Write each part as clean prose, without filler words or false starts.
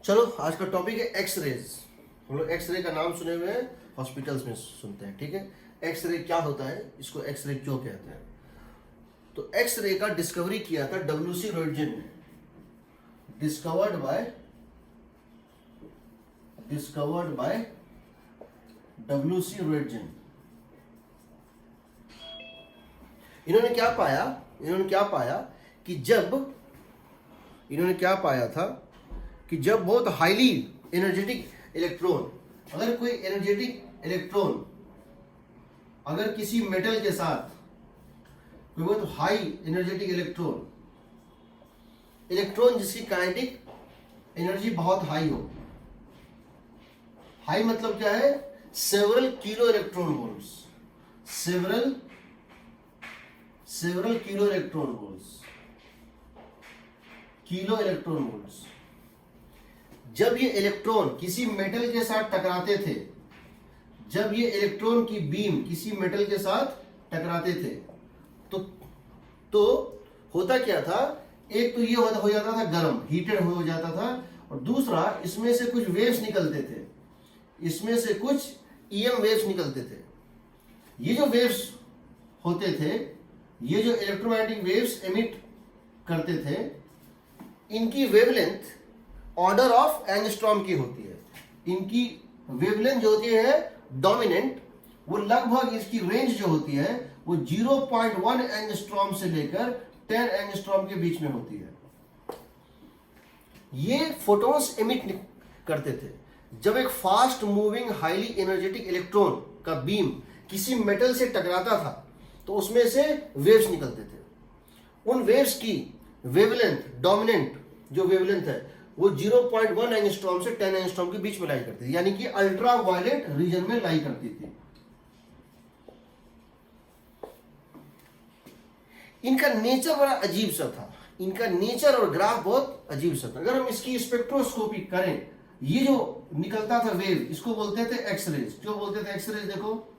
चलो आज का टॉपिक है एक्सरेज। हम लोग एक्सरे का नाम सुने हुए हैं, हॉस्पिटल्स में सुनते हैं, ठीक है। एक्सरे क्या होता है, इसको एक्सरे क्यों कहते हैं। तो एक्सरे का डिस्कवरी किया था डब्ल्यूसी रोइटजन ने, डिस्कवर्ड बाय डब्ल्यूसी रोइटजन। इन्होंने क्या पाया कि जब बहुत हाईली एनर्जेटिक इलेक्ट्रॉन, अगर किसी मेटल के साथ कोई बहुत हाई एनर्जेटिक इलेक्ट्रॉन जिसकी काइनेटिक एनर्जी बहुत हाई हो, हाई मतलब क्या है, सेवरल किलो इलेक्ट्रॉन वोल्ट्स। जब ये इलेक्ट्रॉन किसी मेटल के साथ टकराते थे, जब ये इलेक्ट्रॉन की बीम किसी मेटल के साथ टकराते थे, तो होता क्या था, एक तो ये हो जाता था गर्म, हीटेड हो जाता था, और दूसरा इसमें से कुछ वेव्स निकलते थे, इसमें से कुछ ईएम वेव्स निकलते थे। ये जो वेव्स होते थे, ये जो इलेक्ट्रोमैग्नेटिक वेव्स एमिट करते थे, इनकी वेवलेंथ ऑर्डर ऑफ एंगस्ट्रॉम की होती है। इनकी वेवलेंथ जो होती है डोमिनेंट, वो लगभग इसकी रेंज जो होती है वो 0.1 एंगस्ट्रॉम से लेकर 10 एंगस्ट्रॉम के बीच में होती है। ये फोटॉन्स एमिट करते थे। जब एक fast moving highly energetic electron का बीम किसी मेटल से टकराता था तो उसमें से वेव्स निकलते थे। उन वेव्स की वेवलेंथ, डोमिनेंट जो वेवलेंथ है, वो 0.1 एंगस्ट्रॉम से 10 एंगस्ट्रॉम के बीच में लाई करती थी, यानी कि अल्ट्रा वायलेट रीजन में लाई करती थी। इनका नेचर बड़ा अजीब सा था, इनका नेचर और ग्राफ बहुत अजीब सा था। अगर हम इसकी स्पेक्ट्रोस्कोपी करें, ये जो निकलता था वेव, इसको बोलते थे एक्सरेज। क्यों बोलते थे एक्सरेज? देखो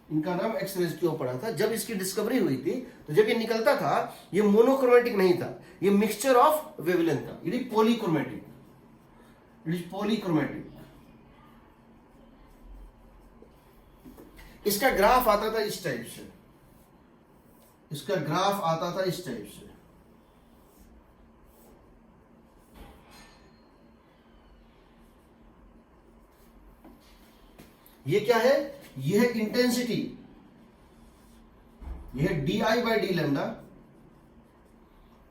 इनका नाम एक्सरेज क्यों पड़ा था। जब इसकी डिस्कवरी हुई थी तो जब ये निकलता था, ये मोनोक्रोमेटिक नहीं था, ये मिक्सचर ऑफ वेवलेंथ था। It is polychromatic. इसका ग्राफ आता था इस टाइप से, ये क्या है, यह है इंटेंसिटी, यह है DI बाई डी लैम्डा,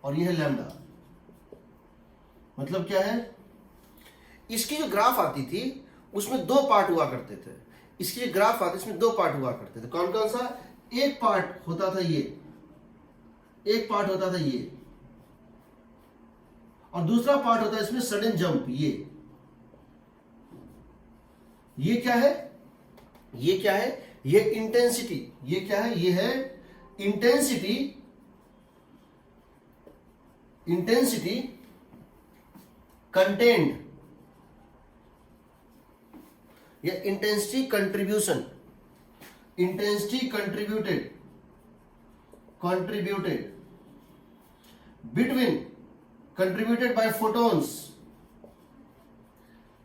और यह है लैम्डा। मतलब क्या है, इसकी जो ग्राफ आती थी उसमें दो पार्ट हुआ करते थे। इसकी जो ग्राफ आती इसमें दो पार्ट हुआ करते थे। कौन कौन सा? एक पार्ट होता था ये, और दूसरा पार्ट होता है इसमें सडन जंप। ये क्या है, ये इंटेंसिटी। ये क्या है, ये है इंटेंसिटी कंटेंट या intensity contributed between, contributed bye photons,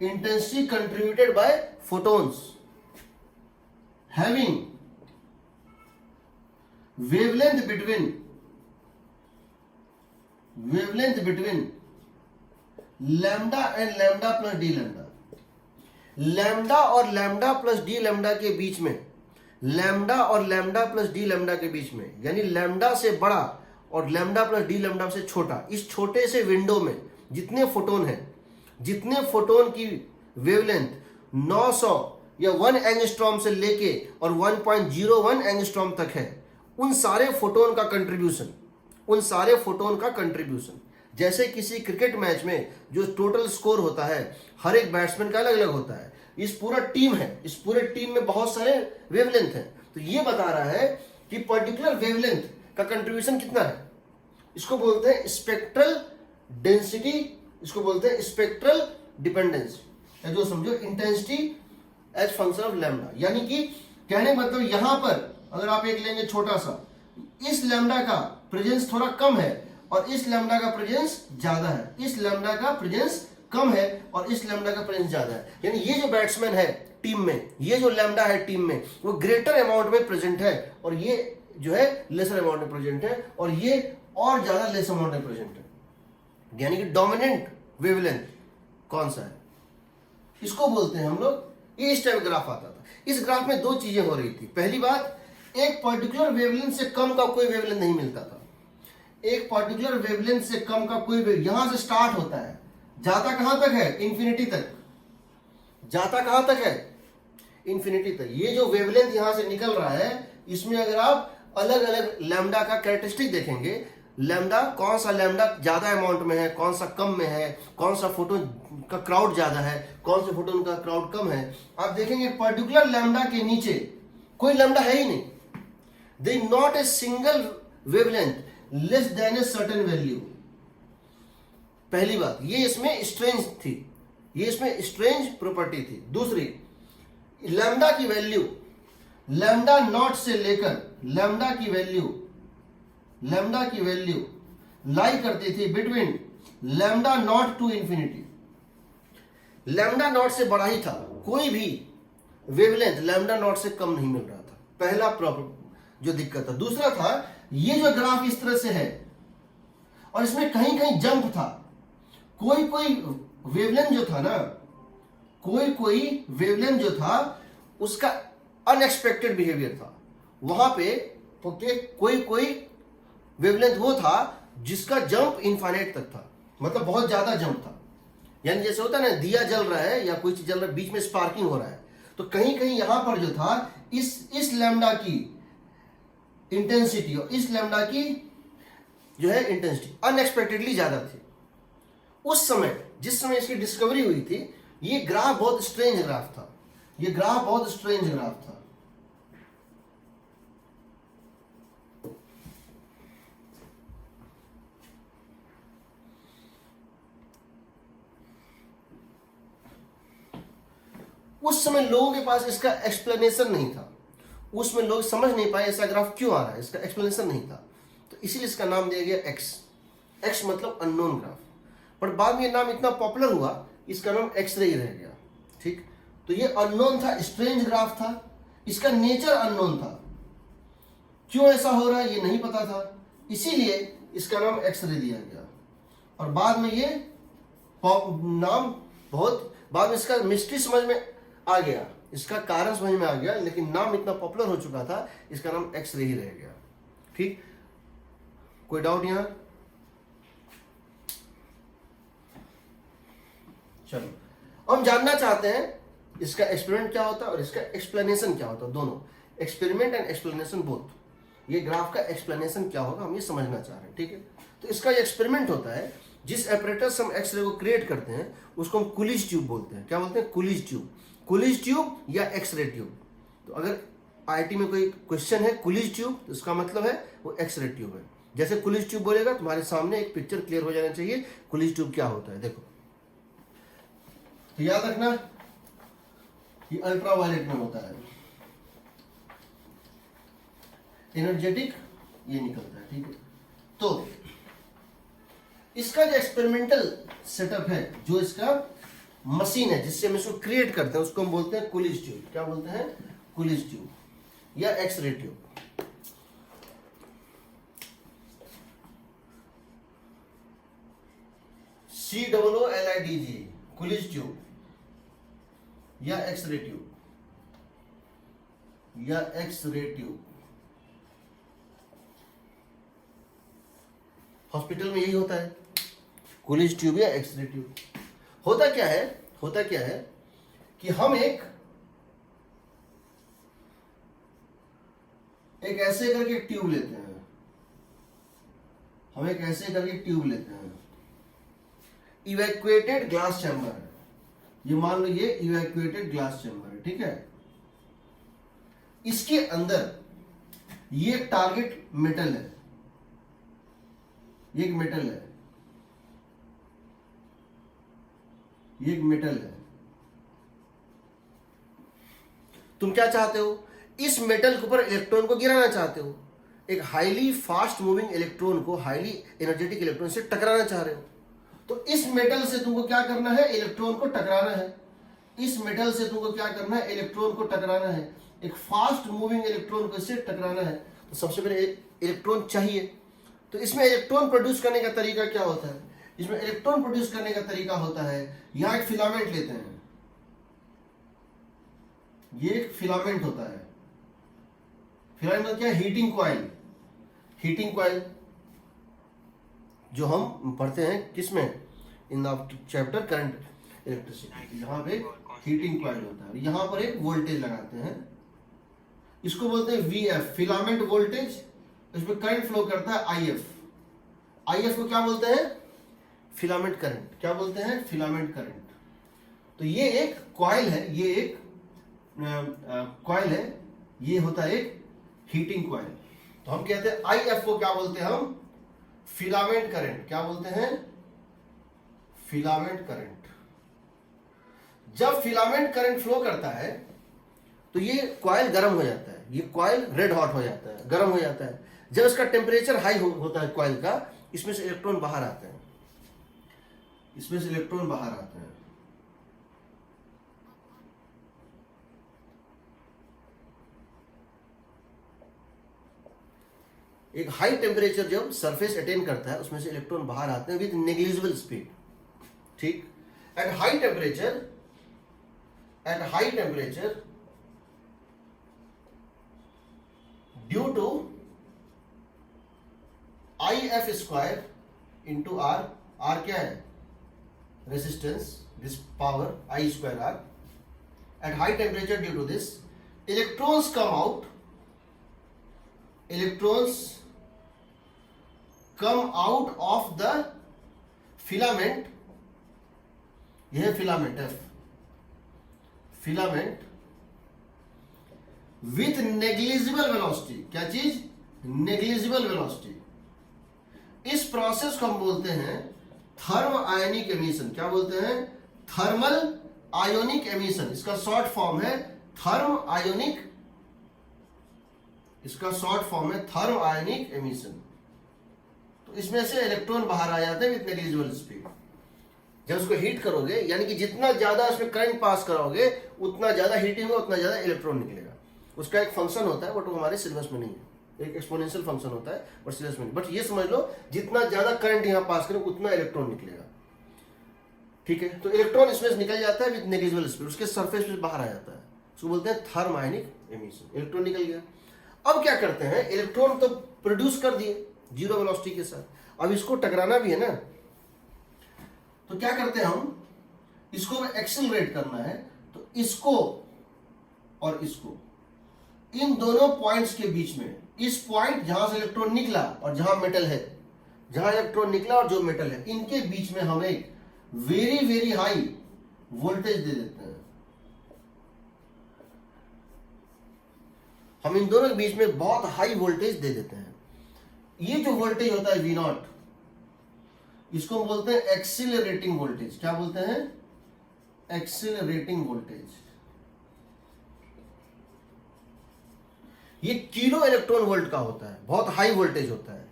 intensity contributed bye photons having wavelength between lambda and lambda plus d lambda। Lambda और लैम्डा प्लस डी लैम्डा के बीच में, यानी लैम्डा से बड़ा और लैम्डा प्लस डी लैम्डा से छोटा, इस छोटे से विंडो में जितने फोटोन की वेवलेंथ 900 या 1 एंगस्ट्रॉम से लेके और 1.01 एंगस्ट्रॉम तक है, उन सारे फोटोन का कंट्रीब्यूशन। जैसे किसी क्रिकेट मैच में जो टोटल स्कोर होता है, हर एक बैट्समैन का अलग अलग होता है। इस पूरा टीम है, इस पूरे टीम में बहुत सारे वेवलेंथ हैं, तो ये बता रहा है कि पर्टिकुलर वेवलेंथ का कंट्रीब्यूशन कितना है। इसको बोलते हैं स्पेक्ट्रल डेंसिटी, इसको बोलते हैं स्पेक्ट्रल डिपेंडेंस, या जो समझो intensity as function of lambda. यानी कि कहने मतलब यहां पर अगर आप एक लेंगे छोटा सा, इस लैम्डा का प्रेजेंस थोड़ा कम है और इस लैम्डा का प्रेजेंस ज्यादा है, इस लैम्डा का प्रेजेंस कम है और इस लैम्डा का प्रेजेंस ज्यादा है, यानी ये जो बैट्समैन है टीम में, ये जो लैम्डा है टीम में, वो ग्रेटर अमाउंट में प्रेजेंट है और ये जो है लेसर अमाउंट में प्रेजेंट है और ये और ज्यादा लेस अमाउंट में प्रेजेंट है। यानी कि डोमिनेंट वेवलेंथ कौन सा है, इसको बोलते हैं हम लोग। ये इस टाइप ग्राफ आता था। इस ग्राफ में दो चीजें हो रही थी। पहली बात, एक पर्टिकुलर वेवलेंथ से कम का कोई वेवलेंथ नहीं मिलता था। एक पर्टिकुलर वेवलेंथ से कम का कोई यहां से स्टार्ट होता है, जाता कहां तक है, इंफिनिटी तक। जाता कहां तक है, इंफिनिटी तक। ये जो वेवलेंथ यहां से निकल रहा है, इसमें अगर आप अलग अलग लैम्डा का कैरेक्टरिस्टिक देखेंगे, लैम्डा कौन सा लैम्डा ज्यादा अमाउंट में है, कौन सा कम में है, कौन सा फोटोन का क्राउड ज्यादा है, कौन से फोटोन का क्राउड कम है, आप देखेंगे पर्टिकुलर लैम्डा के नीचे कोई लैम्डा है ही नहीं। They not a single wavelength less than A certain value. पहली बात, ये इसमें स्ट्रेंज थी, ये इसमें स्ट्रेंज प्रॉपर्टी थी। दूसरी, लैम्डा की वैल्यू लैम्डा नॉट से लेकर लैम्डा की वैल्यू लाई करती थी between lambda not to infinity. Lambda not से बड़ा ही था, कोई भी वेवलेंथ लैम्डा नॉट से कम नहीं मिल रहा था। पहला प्रॉब्लम जो दिक्कत था। दूसरा था, ये जो ग्राफ इस तरह से है और इसमें कहीं कहीं जंप था। कोई कोई वेवलेंथ जो था ना, कोई वेवलेंथ जो था उसका अनएक्सपेक्टेड बिहेवियर था। वहां पे कोई वेवलेंथ वो था जिसका जंप इनफाइनाइट तक था, मतलब बहुत ज्यादा जंप था। यानी जैसे होता है ना, दिया जल रहा है या कोई चीज जल रहा है, बीच में स्पार्किंग हो रहा है, तो कहीं कहीं यहां पर जो था इस लैम्डा की इंटेंसिटी और इस लैम्डा की जो है इंटेंसिटी अनएक्सपेक्टेडली ज्यादा थी। उस समय जिस समय इसकी डिस्कवरी हुई थी, ये ग्राफ बहुत स्ट्रेंज ग्राफ था। ये ग्राफ बहुत स्ट्रेंज ग्राफ था। उस समय लोगों के पास इसका एक्सप्लेनेशन नहीं था। उसमें लोग समझ नहीं पाए ऐसा ग्राफ क्यों आ रहा है, इसका एक्सप्लेनेशन नहीं था, तो इसीलिए इसका नाम दिया गया एक्स मतलब अननोन ग्राफ। पर बाद में ये नाम इतना पॉपुलर हुआ, इसका नाम एक्सरे ही रह गया। ठीक, तो ये अननोन था, स्ट्रेंज ग्राफ था, इसका नेचर अननोन था, क्यों ऐसा हो रहा है ये नहीं पता था, इसीलिए इसका नाम एक्सरे दिया गया। और बाद में ये नाम बहुत बाद में इसका मिस्ट्री समझ में आ गया, इसका कारण समझ में आ गया, लेकिन नाम इतना पॉपुलर हो चुका था, इसका नाम एक्सरे ही रह गया। ठीक, कोई डाउट यहां? चलो, हम जानना चाहते हैं इसका एक्सपेरिमेंट क्या होता है और इसका एक्सप्लेनेशन क्या होता है। दोनों, एक्सपेरिमेंट एंड एक्सप्लेनेशन बोथ। ये ग्राफ का एक्सप्लेनेशन क्या होगा हम ये समझना चाह रहे हैं। ठीक है, तो इसका एक्सपेरिमेंट होता है, जिस एपरेटस हम एक्सरे को क्रिएट करते हैं उसको हम कुलिज ट्यूब बोलते हैं। क्या बोलते हैं? कुलिज ट्यूब या एक्सरे ट्यूब। तो अगर आईआईटी में कोई क्वेश्चन है कुलिज ट्यूब, तो इसका मतलब है वो एक्सरे ट्यूब है। जैसे कुलिज ट्यूब बोलेगा तुम्हारे सामने एक पिक्चर क्लियर हो जाना चाहिए कुलिज ट्यूब क्या होता है। देखो, तो याद रखना ये अल्ट्रावायलेट में होता है, एनर्जेटिक ये निकलता है। ठीक है, तो इसका जो एक्सपेरिमेंटल सेटअप है, जो इसका मशीन है जिससे हम इसको क्रिएट करते हैं, उसको हम बोलते हैं कुलिज ट्यूब। क्या बोलते हैं? कुलिज ट्यूब या X-ray tube. COOLIDG, Coolidge tube या एक्सरे ट्यूब या एक्सरे ट्यूब। हॉस्पिटल में यही होता है, कुलिज ट्यूब या एक्सरे ट्यूब। होता क्या है कि हम एक ऐसे करके ट्यूब लेते हैं, इवैक्यूएटेड ग्लास चैम्बर है, ये मान लो ये इवैक्यूएटेड ग्लास चैम्बर है। ठीक है, इसके अंदर ये टारगेट मेटल है, ये एक मेटल है, ये एक मेटल है। तुम क्या चाहते हो? इस मेटल के ऊपर इलेक्ट्रॉन को गिराना चाहते हो, एक हाईली फास्ट मूविंग इलेक्ट्रॉन को हाईली एनर्जेटिक इलेक्ट्रॉन से टकराना चाह रहे हो। तो इस मेटल से तुमको क्या करना है, इलेक्ट्रॉन को टकराना है। इस मेटल से तुमको क्या करना है, इलेक्ट्रॉन को टकराना है। एक फास्ट मूविंग इलेक्ट्रॉन को इससे टकराना है। तो सबसे पहले इलेक्ट्रॉन चाहिए। तो इसमें इलेक्ट्रॉन प्रोड्यूस करने का तरीका क्या होता है, इसमें इलेक्ट्रॉन प्रोड्यूस करने का तरीका होता है, यहां एक फिलामेंट लेते हैं, ये एक फिलामेंट होता है। फिलामेंट मतलब क्या, हीटिंग कॉइल। हीटिंग कॉइल जो हम पढ़ते हैं किसमें, in the chapter current electricity. यहाँ पे हीटिंग कॉइल होता है, यहाँ पर एक वोल्टेज लगाते हैं, इसको बोलते हैं VF, फिलामेंट वोल्टेज। इसमें करंट फ्लो करता है IF। IF को क्या बोलते हैं, फिलामेंट करंट। क्या बोलते हैं, फिलामेंट करंट। तो ये एक कॉइल है, ये एक कॉइल है, ये होता है एक हीटिंग कॉइल। तो हम कहते हैं IF को क्या बोलते हैं हम, फिलामेंट करंट। क्या बोलते हैं, फिलामेंट करंट। जब फिलामेंट करंट फ्लो करता है तो ये कॉइल गर्म हो जाता है, ये कॉइल रेड हॉट हो जाता है, गर्म हो जाता है। जब इसका टेम्परेचर हाई होता है कॉइल का, इसमें से इलेक्ट्रॉन बाहर आते हैं, इसमें से इलेक्ट्रॉन बाहर आते हैं। एक हाई टेम्परेचर जब सरफेस अटेन करता है, उसमें से इलेक्ट्रॉन बाहर आते हैं विद नेग्लिजिबल स्पीड। ठीक, at high temperature, at high temperature due to IF square into R, R क्या है, resistance, this power I square R, at high temperature due to this electrons come out, electrons come out of the filament, यह filament F, filament with negligible velocity. क्या चीज, negligible velocity. इस process को हम बोलते हैं थर्म आयोनिक एमिशन। क्या बोलते हैं, थर्मल आयोनिक एमिशन। इसका शॉर्ट फॉर्म है थर्म आयोनिक, इसका शॉर्ट फॉर्म है थर्म आयोनिक एमिशन। तो इसमें से इलेक्ट्रॉन बाहर आ जाते हैं विथ नेग्लिजिबल स्पीड। जब उसको हीट करोगे, यानी कि जितना ज्यादा उसमें करंट पास कराओगे, उतना ज्यादा हीटिंग होगा, उतना ज्यादा इलेक्ट्रॉन निकलेगा। उसका एक फंक्शन होता है, बट वो हमारे सिलेबस में नहीं है, एक एक्सपोनेंशियल फंक्शन होता है, बट सिलेबस में नहीं। बट ये समझ लो, जितना ज्यादा करंट यहाँ पास करो, उतना इलेक्ट्रॉन निकलेगा। ठीक है, तो इलेक्ट्रॉन इसमें से निकल जाता है विद नेग्लिजिबल स्पीड, उसके सरफेस पे बाहर आ जाता है, उसको बोलते हैं थर्म आयोनिक एमिशन। इलेक्ट्रॉन निकल गया। अब क्या करते हैं, इलेक्ट्रॉन तो प्रोड्यूस कर दिए जीरो वेलोसिटी के साथ, अब इसको टकराना भी है ना, तो क्या करते हैं हम, इसको एक्सेलरेट करना है। तो इसको और इसको, इन दोनों पॉइंट्स के बीच में, इस पॉइंट जहां से इलेक्ट्रॉन निकला और जहां मेटल है, जहां इलेक्ट्रॉन निकला और जो मेटल है, इनके बीच में हम एक वेरी वेरी हाई वोल्टेज दे देते हैं। हम इन दोनों के बीच में बहुत हाई वोल्टेज दे देते हैं। ये जो वोल्टेज होता है V0, इसको हम बोलते हैं एक्सीलरेटिंग वोल्टेज। क्या बोलते हैं, एक्सीलरेटिंग वोल्टेज। ये किलो इलेक्ट्रॉन वोल्ट का होता है, बहुत हाई वोल्टेज होता है।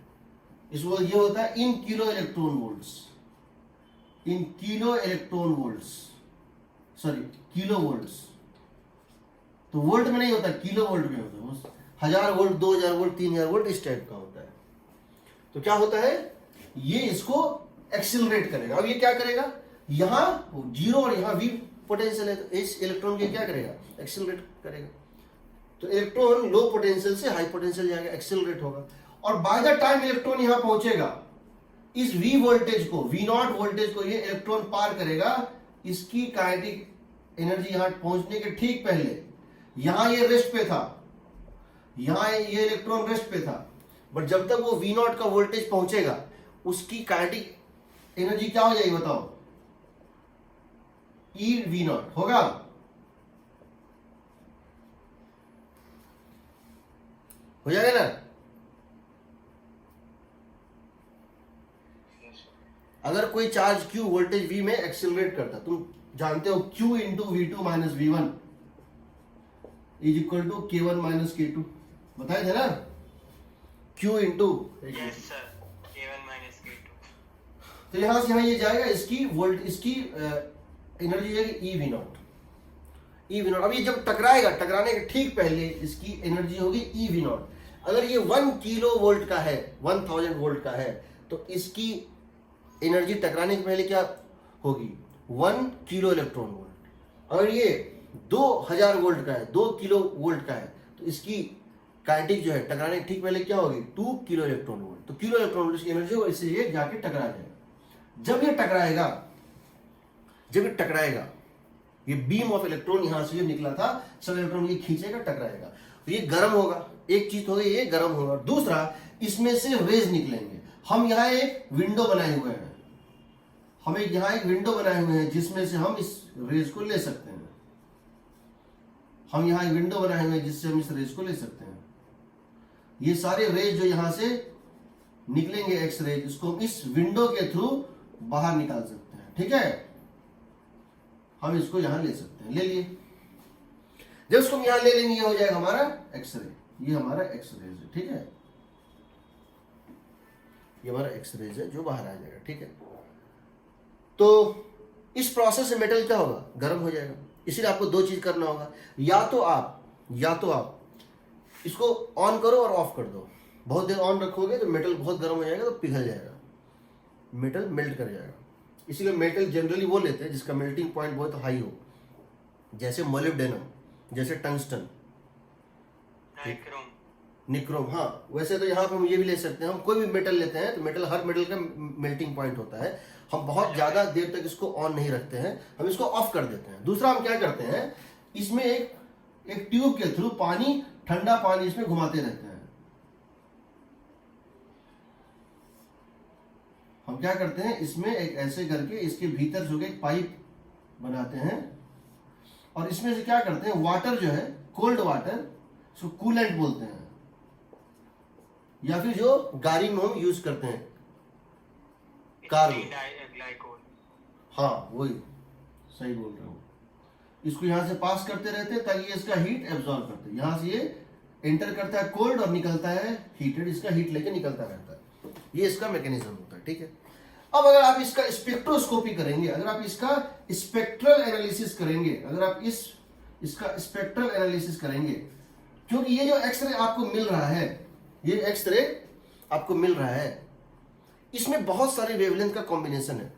इसको ये होता है in kilo electron volts, in kilo electron volts, sorry kilo volts. तो वोल्ट में नहीं होता, किलो वोल्ट में होता है। 1000 वोल्ट, 2000 वोल्ट, 3000 वोल्ट, इस टाइप का होता है। तो क्या होता है, ये इसको एक्सिलरेट करेगा। अब ये क्या करेगा, यहां जीरो और यहां V पोटेंशियल है, तो इस इलेक्ट्रॉन के क्या करेगा, एक्सिलरेट करेगा। तो इलेक्ट्रॉन लो पोटेंशियल से हाई पोटेंशियल जाएगा, एक्सिलरेट होगा। और बाय द टाइम इलेक्ट्रॉन यहां पहुंचेगा, इस V वोल्टेज को, V0 वोल्टेज को ये इलेक्ट्रॉन पार करेगा। इसकी काइनेटिक एनर्जी यहां पहुंचने के ठीक पहले, यहां ये रेस्ट पे था, यहां ये इलेक्ट्रॉन रेस्ट पे था, बट जब तक वो V0 का वोल्टेज पहुंचेगा, उसकी काइनेटिक एनर्जी क्या हो जाएगी बताओ, eV0 होगा। हो जाएगा ना। अगर कोई चार्ज Q वोल्टेज V में एक्सेलरेट करता, तुम जानते हो Q into V2 minus V1 is equal to K1 minus K2, बताए थे ना। Q इंटू, तो यहां से यहां ये जाएगा, इसकी वोल्ट, इसकी एनर्जी जाएगी ई V not, E V not. अब ये जब टकराएगा, टकराने के ठीक पहले इसकी एनर्जी होगी ई वी नॉट। अगर ये 1 किलो वोल्ट का है, 1000 वोल्ट का है, तो इसकी एनर्जी टकराने के पहले क्या होगी, 1 किलो इलेक्ट्रॉन वोल्ट। अगर ये 2000 वोल्ट का है, 2 किलो वोल्ट का है, तो इसकी काइनेटिक जो है टकराने के ठीक पहले क्या होगी, 2 किलो इलेक्ट्रॉन वोल्ट। तो किलो इलेक्ट्रॉन वोल्ट की एनर्जी हो, इससे ये जाके टकरा जाएगा। जब ये टकराएगा, जब ये टकराएगा, ये बीम ऑफ इलेक्ट्रॉन यहां से जो निकला था, सब इलेक्ट्रॉन ये खींचेगा, टकराएगा, तो ये गर्म होगा। एक चीज हो गई, ये गर्म होगा। दूसरा, इसमें से रेज निकलेंगे। हम यहाँ एक विंडो बनाए हुए हैं, हम एक यहाँ एक विंडो बनाए हुए हैं जिसमें से हम इस रेज को ले सकते हैं। हम यहाँ एक विंडो बनाए हुए हैं जिससे हम इस रेज को ले सकते हैं। ये सारे रेज जो यहां से निकलेंगे, एक्स रेज, इसको हम इस विंडो के थ्रू बाहर निकाल सकते हैं। ठीक है, हम इसको यहां ले सकते हैं, ले लिए। जब इसको हम यहां ले लेंगे, ये हो जाएगा हमारा एक्सरे, ये हमारा एक्सरेज है। ठीक है, ये हमारा एक्सरेज है जो बाहर आ जाएगा। ठीक है, तो इस प्रोसेस से मेटल क्या होगा, गर्म हो जाएगा। इसीलिए आपको दो चीज करना होगा, या तो आप इसको ऑन करो और ऑफ कर दो। बहुत देर ऑन रखोगे तो मेटल बहुत गर्म हो जाएगा, तो पिघल जाएगा, मेटल मेल्ट कर जाएगा। इसीलिए मेटल जनरली वो लेते हैं जिसका मेल्टिंग पॉइंट बहुत हाई हो, जैसे मोलिब्डेनम, जैसे टंगस्टन, निक्रोम। हाँ, वैसे तो यहाँ पे हम ये भी ले सकते हैं, हम कोई भी मेटल लेते हैं तो मेटल, हर मेटल का मेल्टिंग पॉइंट होता है। हम बहुत ज्यादा देर तक इसको ऑन नहीं रखते हैं, हम इसको ऑफ कर देते हैं। दूसरा, हम क्या करते हैं, इसमें एक ट्यूब के थ्रू पानी, ठंडा पानी इसमें घुमाते रहते हैं। हम क्या करते हैं, इसमें एक ऐसे करके इसके भीतर जो एक पाइप बनाते हैं, और इसमें से क्या करते हैं, वाटर जो है, कोल्ड वाटर, उसको कूलेंट बोलते हैं, या फिर जो गाड़ी में हम यूज करते हैं, कार में। हाँ, वही सही बोल रहा हूं। इसको यहां से पास करते रहते हैं ताकि इसका हीट एब्जॉर्ब करते हैं। यहां से ये एंटर करता है कोल्ड और निकलता है हीटेड, इसका हीट लेके निकलता रहता है। ये इसका मैकेनिज्म होता है। ठीक है, अब अगर आप इसका स्पेक्ट्रोस्कोपी करेंगे, अगर आप इसका स्पेक्ट्रल एनालिसिस करेंगे, अगर आप इसका स्पेक्ट्रल एनालिसिस करेंगे, क्योंकि ये जो एक्सरे आपको मिल रहा है, ये एक्सरे आपको मिल रहा है, इसमें बहुत सारे वेवलेंथ का कॉम्बिनेशन है।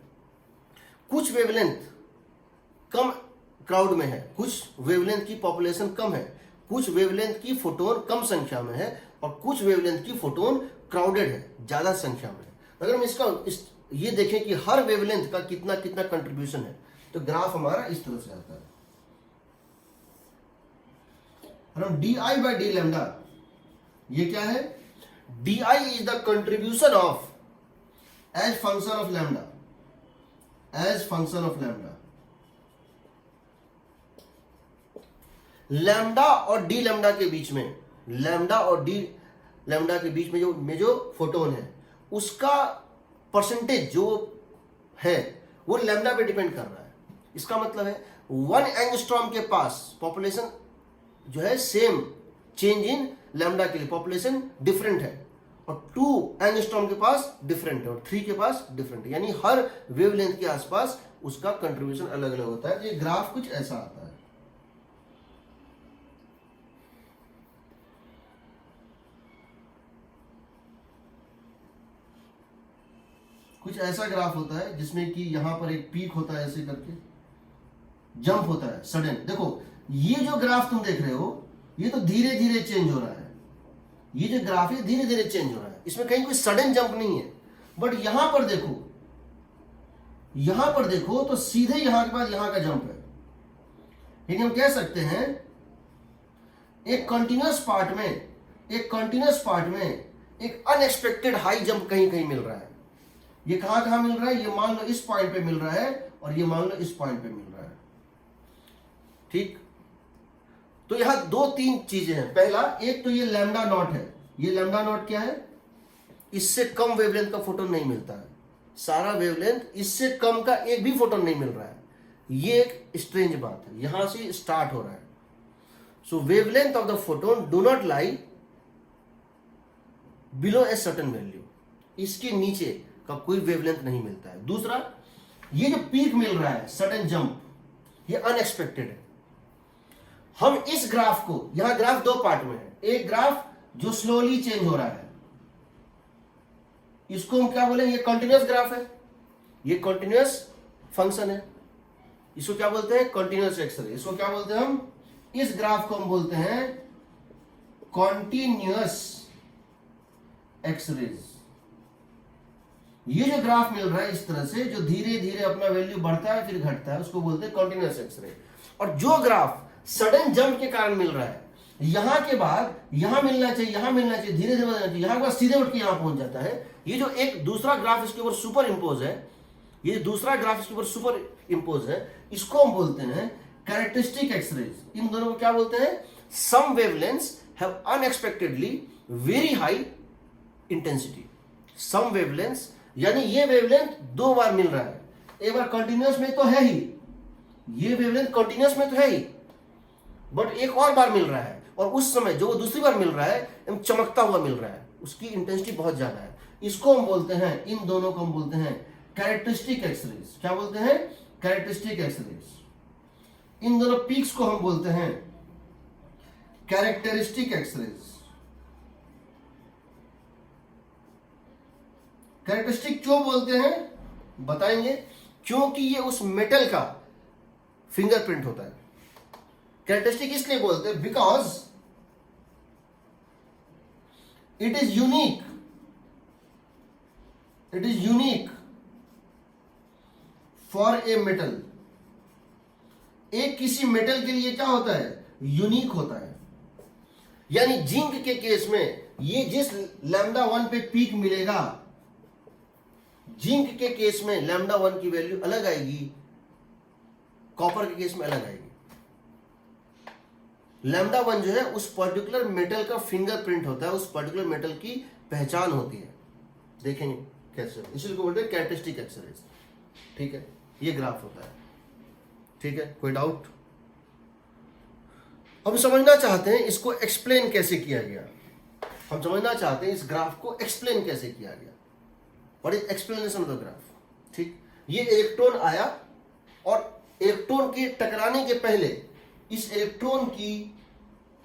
कुछ वेवलेंथ कम क्राउड में है, कुछ वेवलेंथ की पॉपुलेशन कम है, कुछ वेवलेंथ की फोटोन कम संख्या में है, और कुछ वेवलेंथ की फोटोन क्राउडेड है, ज्यादा संख्या में है। अगर हम ये देखें कि हर वेवलेंथ का कितना कितना कंट्रीब्यूशन है, तो ग्राफ हमारा इस तरह से आता है। हम DI by D लैम्डा, ये क्या है, DI is the contribution of as function of lambda, as function of lambda. Lambda और डी लैम्डा के बीच में, लैम्डा और डी लैम्डा के बीच में जो फोटोन है, उसका परसेंटेज जो है वो लैम्डा पे डिपेंड कर रहा है। इसका मतलब है 1 एंगस्ट्रॉम के पास पॉपुलेशन जो है सेम, चेंज इन लैम्डा के लिए पॉपुलेशन डिफरेंट है, और 2 एंगस्ट्रॉम के पास डिफरेंट है, और 3 के पास डिफरेंट है। यानी हर वेवलेंथ के आसपास उसका कंट्रीब्यूशन अलग अलग होता है। ये ग्राफ कुछ ऐसा आता है। कुछ ऐसा ग्राफ होता है जिसमें कि यहां पर एक पीक होता है, ऐसे करके जंप होता है सडन। देखो, ये जो ग्राफ तुम देख रहे हो, ये तो धीरे धीरे चेंज हो रहा है। ये जो ग्राफ है धीरे धीरे चेंज हो रहा है, इसमें कहीं कोई सडन जंप नहीं है। बट यहां पर देखो, यहां पर देखो तो सीधे यहां के बाद यहां का जंप है। लेकिन हम कह सकते हैं एक कंटिन्यूअस पार्ट में एक अनएक्सपेक्टेड हाई जंप कहीं कहीं मिल रहा है। ये कहां मिल रहा है, ये मान लो इस पॉइंट पे मिल रहा है, और ये मान लो इस पॉइंट पे मिल रहा है। ठीक, तो यहां 2-3 चीजें हैं। पहला, एक तो ये लैम्डा नॉट है। ये लैम्डा नॉट क्या है, इससे कम वेवलेंथ का फोटोन नहीं मिलता है। सारा वेवलेंथ, इससे कम का एक भी फोटोन नहीं मिल रहा है। ये एक स्ट्रेंज बात है, यहां से स्टार्ट हो रहा है। So wavelength of the photon do not lie below a certain value. इसके नीचे का कोई वेवलेंथ नहीं मिलता है। दूसरा, ये जो पीक मिल रहा है सडन जंप, ये अनएक्सपेक्टेड है। हम इस ग्राफ को, यहां ग्राफ दो पार्ट में है, एक ग्राफ जो स्लोली चेंज हो रहा है, इसको हम क्या बोलेंगे, ये कंटिन्यूअस ग्राफ है, ये कंटिन्यूअस फंक्शन है, इसको क्या बोलते हैं, कंटिन्यूअस एक्सरे। इसको क्या बोलते हैं हम, इस ग्राफ को हम बोलते हैं कॉन्टिन्यूअस एक्सरेज। ये जो ग्राफ मिल रहा है इस तरह से, जो धीरे धीरे अपना वैल्यू बढ़ता है फिर घटता है, उसको बोलते हैं कॉन्टिन्यूअस एक्सरे। और जो ग्राफ सडन जंप के कारण मिल रहा है, यहां के बाद यहां मिलना चाहिए, यहां मिलना चाहिए, धीरे धीरे बढ़ना चाहिए, यहां के बाद सीधे उठ के यहां पहुंच जाता है, ये जो एक दूसरा ग्राफ इसके ऊपर सुपर इंपोज है, ये दूसरा ग्राफ इसके ऊपर सुपर इंपोज है, इसको हम बोलते हैं कैरेक्टरिस्टिक एक्सरेज। इन दोनों को क्या बोलते हैं, some wavelengths have unexpectedly very high intensity. Some wavelengths यानी ये वेवलेंथ दो बार मिल रहा है, एक बार कंटिन्यूअस में तो है ही, ये वेवलेंथ कंटिन्यूअस में तो है ही, बट एक और बार मिल रहा है, और उस समय जो दूसरी बार मिल रहा है चमकता हुआ मिल रहा है, उसकी इंटेंसिटी बहुत ज्यादा है। इसको हम बोलते हैं, इन दोनों को हम बोलते हैं कैरेक्टरिस्टिक एक्सरेज। क्या बोलते हैं, कैरेक्टरिस्टिक एक्सरेज। इन दोनों पीक्स को हम बोलते हैं कैरेक्टरिस्टिक एक्सरेज। कैरेक्टरिस्टिक क्यों बोलते हैं बताएंगे, क्योंकि ये उस मेटल का फिंगरप्रिंट होता है। कैरेक्टरिस्टिक इसलिए बोलते हैं because it is unique, it is unique for a metal. एक किसी मेटल के लिए क्या होता है, यूनिक होता है। यानी जिंक के केस में ये जिस लैम्डा 1 पे पीक मिलेगा, जिंक के केस में लैम्डा 1 की वैल्यू अलग आएगी, कॉपर के केस में अलग आएगी। लैम्डा 1 जो है उस पर्टिकुलर मेटल का फिंगरप्रिंट होता है, उस पर्टिकुलर मेटल की पहचान होती है। देखेंगे कैसे, इसी को बोलते हैं कैरेक्टरिस्टिक एक्सरेज। ठीक है, ये ग्राफ होता है। ठीक है, कोई डाउट? हम समझना चाहते हैं इसको एक्सप्लेन कैसे किया गया, हम समझना चाहते हैं इस ग्राफ को एक्सप्लेन कैसे किया गया। What is explanation of the graph. ठीक, ये इलेक्ट्रॉन आया और इलेक्ट्रॉन के टकराने के पहले इस इलेक्ट्रॉन की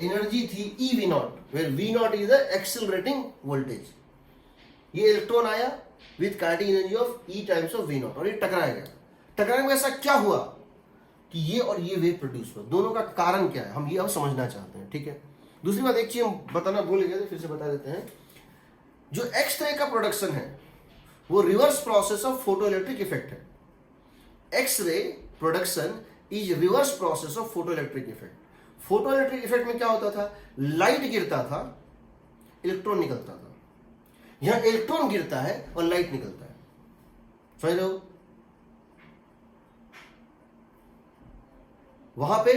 एनर्जी थी eV0, where V0 is the accelerating voltage। ये इलेक्ट्रॉन आया with kinetic energy of E times of V0 और ये टकराया गया। टकराने में ऐसा क्या हुआ कि ये और ये वेव प्रोड्यूस हुआ, दोनों का कारण क्या है, हम ये अब समझना चाहते हैं। ठीक है, दूसरी बात, एक चीज हम बताना भूल गए थे, फिर से बता देते हैं। जो एक्स-रे का प्रोडक्शन है वो reverse process of photoelectric effect है। X-ray production is reverse process of photoelectric effect. Photoelectric effect में क्या होता था, लाइट गिरता था, इलेक्ट्रॉन निकलता था। यहां इलेक्ट्रॉन गिरता है और लाइट निकलता है। समझ लो, वहां पे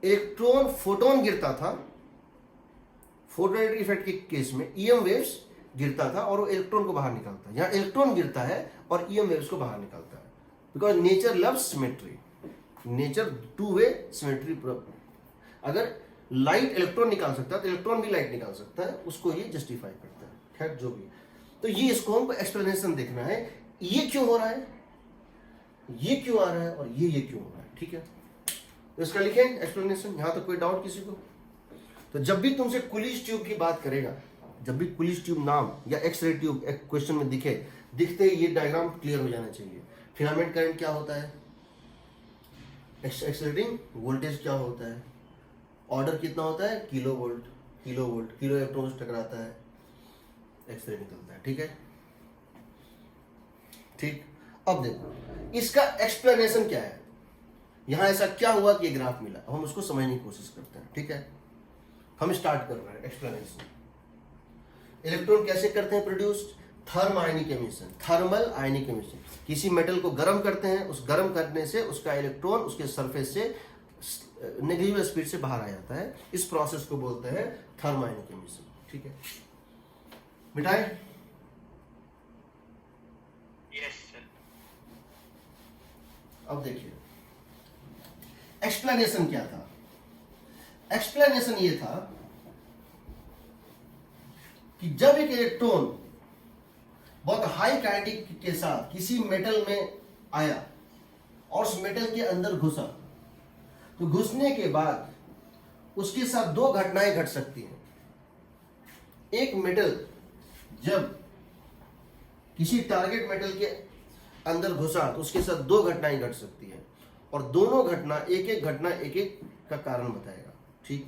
इलेक्ट्रॉन फोटोन गिरता था, फोटो इलेक्ट्रिक इफेक्ट के केस में ईएम वेव्स गिरता था और वो इलेक्ट्रॉन को बाहर निकालता है। यहां इलेक्ट्रॉन गिरता है और ईएम वेव्स को बाहर निकालता है, because nature loves symmetry, nature two way symmetry. अगर लाइट इलेक्ट्रॉन निकाल सकता है तो इलेक्ट्रॉन भी लाइट निकाल सकता है, उसको ये जस्टिफाई करता है। खैर जो भी, तो ये इसको हमको एक्सप्लेनेशन देखना है, ये क्यों हो रहा है, ये क्यों आ रहा है और ये क्यों हो रहा है। ठीक है, तो इसका लिखें एक्सप्लेनेशन। यहां तक कोई डाउट किसी को? तो जब भी तुमसे कुलिश ट्यूब की बात करेगा, जब भी कुलिश ट्यूब नाम या एक्सरे ट्यूब एक क्वेश्चन में दिखते ही ये डायग्राम क्लियर हो जाना चाहिए। फिलामेंट करंट क्या होता है, एक्सेलरेटिंग वोल्टेज क्या होता है, ऑर्डर कितना होता है, किलो वोल्ट, किलो इलेक्ट्रॉन से टकराता है, एक्सरे निकलता है। ठीक है, ठीक। अब देखो इसका एक्सप्लेनेशन क्या है, यहां ऐसा क्या हुआ कि ग्राफ मिला, अब हम उसको समझने की कोशिश करते हैं। ठीक है, हम स्टार्ट कर रहे हैं एक्सप्लेनेशन। इलेक्ट्रॉन कैसे करते हैं प्रोड्यूस्ड, थर्म आयनिक एमिशन, थर्मल आयनिक एमिशन। किसी मेटल को गर्म करते हैं, उस गर्म करने से उसका इलेक्ट्रॉन उसके सरफेस से नेगेटिव स्पीड से बाहर आ जाता है, इस प्रोसेस को बोलते हैं थर्म आयनिक एमिशन। ठीक है, मिटाए? Yes sir. अब देखिए एक्सप्लेनेशन क्या था। एक्सप्लेनेशन ये था कि जब एक इलेक्ट्रॉन बहुत हाई काइनेटिक के साथ किसी मेटल में आया और उस मेटल के अंदर घुसा, तो घुसने के बाद उसके साथ दो घटनाएं घट सकती हैं। एक मेटल जब किसी टारगेट मेटल के अंदर घुसा तो उसके साथ दो घटनाएं घट सकती है, और दोनों घटना एक एक घटना एक एक का कारण बताएगा। ठीक,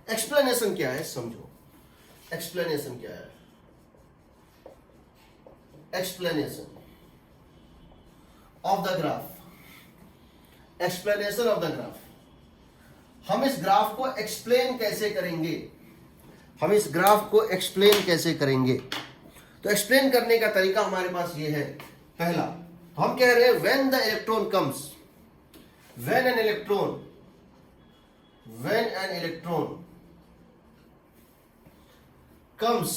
एक्सप्लेनेशन क्या है समझो। एक्सप्लेनेशन क्या है? Explanation of the graph. Explanation of the graph, हम इस ग्राफ को एक्सप्लेन कैसे करेंगे? हम इस ग्राफ को एक्सप्लेन कैसे करेंगे? तो एक्सप्लेन करने का तरीका हमारे पास ये है। पहला, तो हम कह रहे हैं when the electron comes, when an electron comes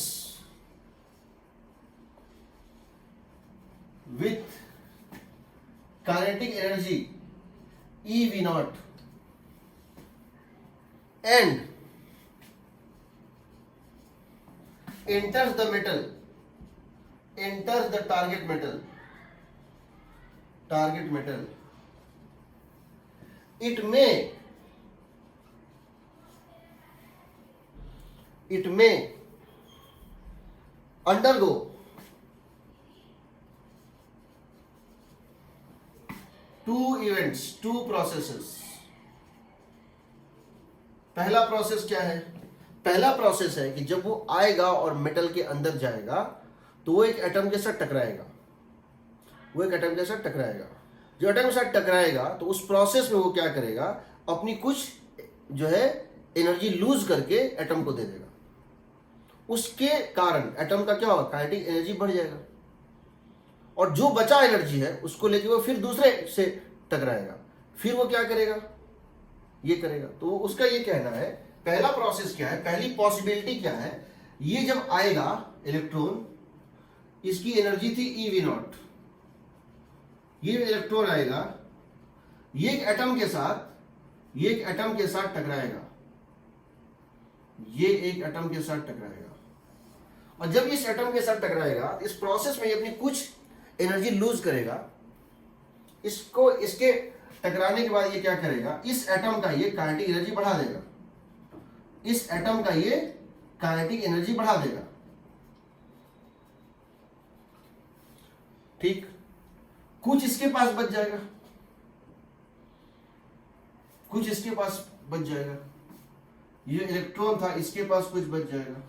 with kinetic energy EV naught and enters the metal, enters the target metal, it may undergo two processes। पहला प्रोसेस क्या है? पहला प्रोसेस है कि जब वो आएगा और मेटल के अंदर जाएगा तो वो एक एटम के साथ टकराएगा, जो एटम के साथ टकराएगा तो उस प्रोसेस में वो क्या करेगा, अपनी कुछ जो है एनर्जी लूज करके एटम को दे देगा। उसके कारण एटम का क्या होगा, काइनेटिक एनर्जी बढ़ जाएगा, और जो बचा एनर्जी है उसको लेके वो फिर दूसरे से टकराएगा, फिर वो क्या करेगा, ये करेगा। तो उसका ये कहना है पहला प्रोसेस क्या है, पहली पॉसिबिलिटी क्या है, ये जब आएगा इलेक्ट्रॉन, इसकी एनर्जी थी EV नॉट, ये इलेक्ट्रॉन आएगा, ये एक एटम के साथ टकराएगा, ये एक एटम के साथ टकराएगा, और जब इस एटम के साथ टकराएगा इस प्रोसेस में ये अपनी कुछ एनर्जी लूज करेगा। इसको इसके टकराने के बाद ये क्या करेगा, इस एटम का ये काइनेटिक एनर्जी बढ़ा देगा, इस एटम का ये काइनेटिक एनर्जी बढ़ा देगा। ठीक, कुछ इसके पास बच जाएगा, कुछ इसके पास बच जाएगा, ये इलेक्ट्रॉन था इसके पास कुछ बच जाएगा,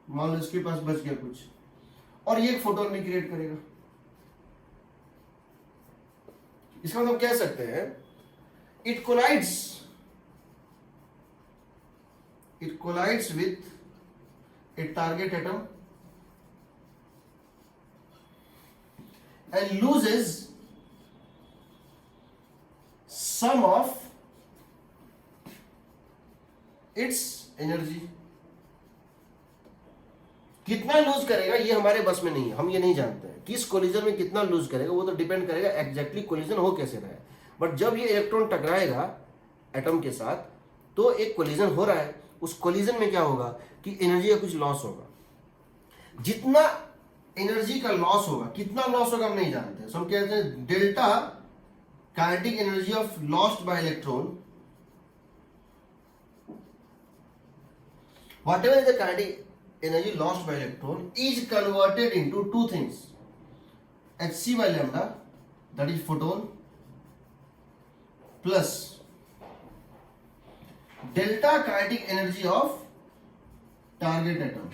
मान लो इसके पास बच गया कुछ, और ये एक फोटोन भी क्रिएट करेगा। इसका मतलब कह सकते हैं it collides with a target atom and loses some of its energy। कितना लूज करेगा ये हमारे बस में नहीं है, हम ये नहीं जानते हैं किस कोलिजन में कितना लूज करेगा, वो तो डिपेंड करेगा एग्जैक्टली कोलिजन हो कैसे रहा है। बट जब ये इलेक्ट्रॉन टकराएगा एटम के साथ तो एक कोलिजन हो रहा है, उस कोलिजन में क्या होगा कि एनर्जी का कुछ लॉस होगा। जितना एनर्जी का लॉस होगा, कितना लॉस होगा हम नहीं जानते, हम कहते हैं delta kinetic energy of lost by electron, whatever is the kinetic energy lost by electron is converted into two things, hc by lambda, that is photon, plus delta kinetic energy of target atom।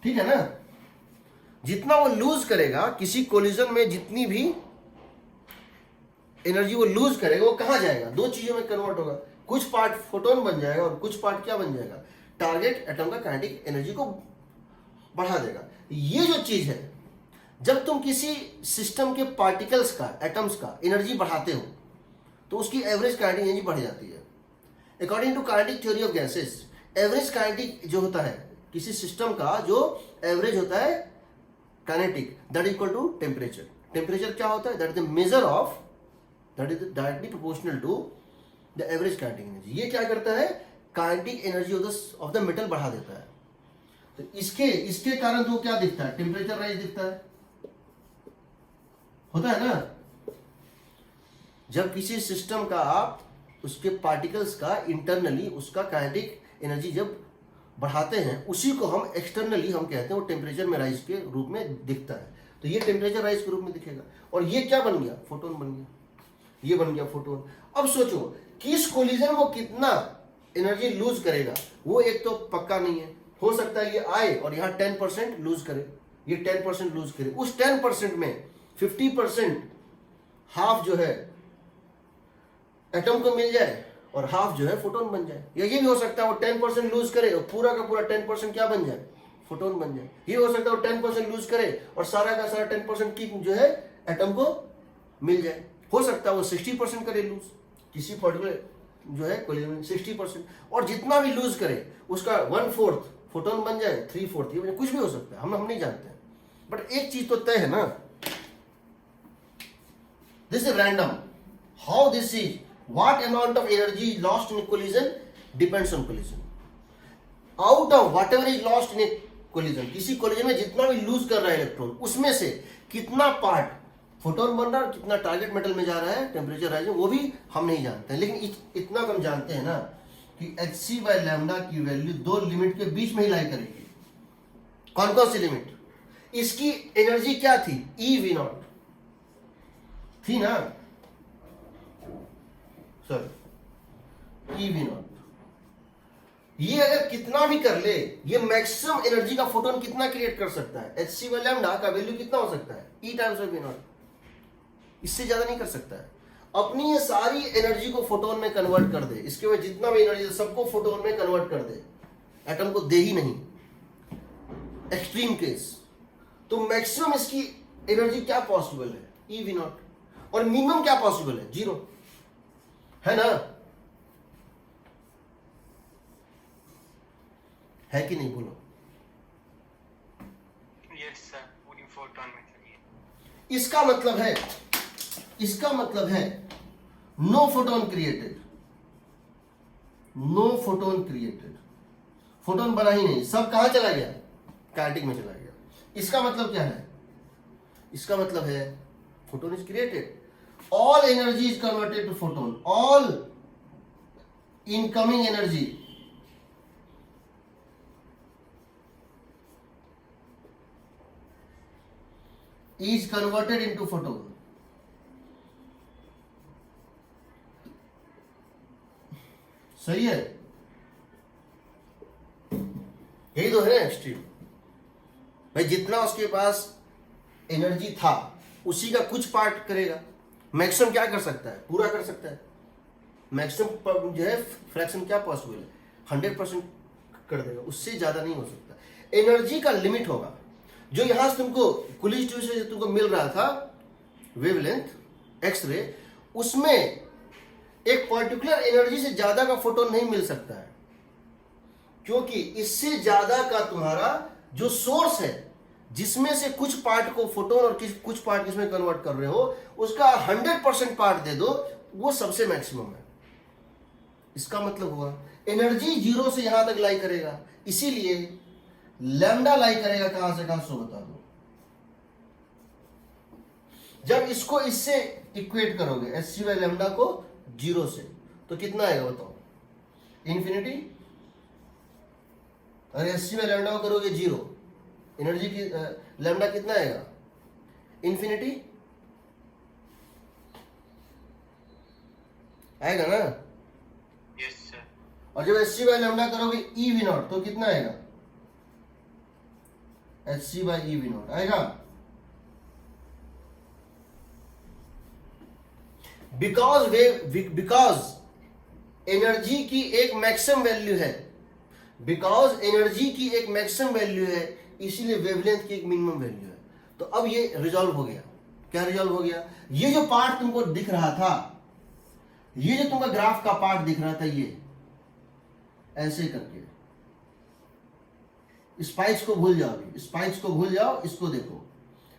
ठीक है ना, जितना वो loose करेगा किसी collision में, जितनी भी एनर्जी वो लूज करेगा वो कहां जाएगा, दो चीजों में कन्वर्ट होगा, कुछ पार्ट फोटोन बन जाएगा और कुछ पार्ट क्या बन जाएगा, टारगेट एटम का काइनेटिक एनर्जी को बढ़ा देगा। ये जो चीज है, जब तुम किसी सिस्टम के पार्टिकल्स का, एटम्स का एनर्जी बढ़ाते हो तो उसकी एवरेज काइनेटिक एनर्जी बढ़ जाती है। According to kinetic theory of gases, average kinetic जो होता है किसी सिस्टम का, जो एवरेज होता है kinetic, that is equal to temperature. Temperature क्या होता है, that is the measure of, that is directly proportional to the average kinetic energy. ये क्या करता है, kinetic energy of the metal बढ़ा देता है। तो इसके इसके कारण तो क्या दिखता है, टेम्परेचर राइज दिखता है, होता है ना। जब किसी सिस्टम का आप उसके पार्टिकल्स का इंटरनली उसका काइनेटिक एनर्जी जब बढ़ाते हैं, उसी को हम एक्सटर्नली हम कहते हैं वो टेम्परेचर में राइज के रूप में दिखता है। तो ये टेम्परेचर राइज के रूप में दिखेगा। और ये क्या बन गया, फोटोन बन गया, ये बन गया फोटोन। अब सोचो कि इस कोलिजन वो कितना एनर्जी लूज करेगा, वो एक तो पक्का नहीं है। हो सकता है ये आए और यहाँ 10% लूज करे, ये 10% लूज करे। उस 10% में 50% हाफ जो है एटम को मिल जाए और हाफ जो है फोटोन बन जाए। या ये भी हो सकता है वो 10% लूज करे और पूरा का पूरा 10% क्या बन जाए, फोटोन बन जाए। ये हो सकता है वो 10% लूज करे और सारा का सारा 10% की जो है एटम को मिल जाए। हो सकता है वो 60% करे लूज, किसी पर्टिकुलर जो है कोलिजन में 60%, और जितना भी लूज करे उसका 1/4 फोटोन बन जाए, 3/4, ये कुछ भी हो सकता है, हम नहीं जानते हैं। बट एक चीज तो तय है ना, this is random. How this is, what amount of energy is lost in a collision depends on collision. Out of whatever is lost in a collision, किसी collision में जितना भी लूज कर रहा है इलेक्ट्रॉन, उसमें से कितना पार्ट फोटोन बन रहा है और कितना टारगेट मेटल में जा रहा है टेम्परेचर राइज में, वो भी हम नहीं जानते हैं। लेकिन इतना हम जानते हैं ना कि hc/λ की वैल्यू दो लिमिट के बीच में ही लाई करेगी। कौन कौन सी लिमिट? इसकी एनर्जी क्या थी, eV0 थी ना, सॉरी eV0। ये अगर कितना भी कर ले, ये मैक्सिमम एनर्जी का फोटोन कितना क्रिएट कर सकता है, hc/λ का वैल्यू कितना हो सकता है, E टाइम्स ऑफ V0, इससे ज्यादा नहीं कर सकता है। अपनी ये सारी एनर्जी को फोटोन में कन्वर्ट कर दे, इसके बाद जितना भी एनर्जी सबको फोटोन में कन्वर्ट कर दे, एटम को दे ही नहीं, एक्सट्रीम केस। तो मैक्सिमम इसकी एनर्जी क्या पॉसिबल है, eV0, और मिनिमम क्या पॉसिबल है, 0, है ना, है कि नहीं, बोलो। यस सर, पूरी फोटोन में चाहिए। इसका मतलब है no photon created, no photon created, photon बना ही नहीं, सब कहां चला गया, काइनेटिक में चला गया। इसका मतलब क्या है, इसका मतलब है photon is created, all energy is converted to photon, all incoming energy is converted into photon। सही है, यही तो है एक्सट्रीम भाई। जितना उसके पास एनर्जी था उसी का कुछ पार्ट करेगा। मैक्सिमम क्या कर सकता है, पूरा कर सकता है। मैक्सिमम जो है फ्रैक्शन क्या पॉसिबल है, 100% कर देगा, उससे ज्यादा नहीं हो सकता। एनर्जी का लिमिट होगा। जो यहां से तुमको कुलिज ट्यूब से तुमको मिल रहा था वेवलेंथ एक्सरे, उसमें एक पर्टिकुलर एनर्जी से ज्यादा का फोटोन नहीं मिल सकता है, क्योंकि इससे ज्यादा का तुम्हारा जो सोर्स है, जिसमें से कुछ पार्ट को फोटोन और कुछ पार्ट किसमें कन्वर्ट कर रहे हो, उसका 100% पार्ट दे दो, वो सबसे मैक्सिमम है। इसका मतलब हुआ एनर्जी 0 से यहां तक लाई करेगा, इसीलिए लैम्डा लाई करेगा कहां से कहां, सो बता दो। जब इसको इससे इक्वेट करोगे hc/λ को 0 से, तो कितना आएगा बताओ, इन्फिनिटी। अरे hc/λ को करोगे 0, एनर्जी की लैम्डा कितना आएगा, इन्फिनिटी आएगा ना। Yes sir. और जब hc/λ करोगे eV0 तो कितना आएगा, hc/eV0 आएगा। बिकॉज एनर्जी की एक मैक्सिमम वैल्यू है, बिकॉज एनर्जी की एक मैक्सिमम वैल्यू है, इसीलिए वेवलेंथ की एक मिनिमम वैल्यू है। तो अब ये रिजॉल्व हो गया। क्या रिजॉल्व हो गया, ये जो पार्ट तुमको दिख रहा था, ये जो तुमका ग्राफ का पार्ट दिख रहा था, ये ऐसे करके, स्पाइक्स को भूल जाओ, स्पाइक्स को भूल जाओ, इसको देखो।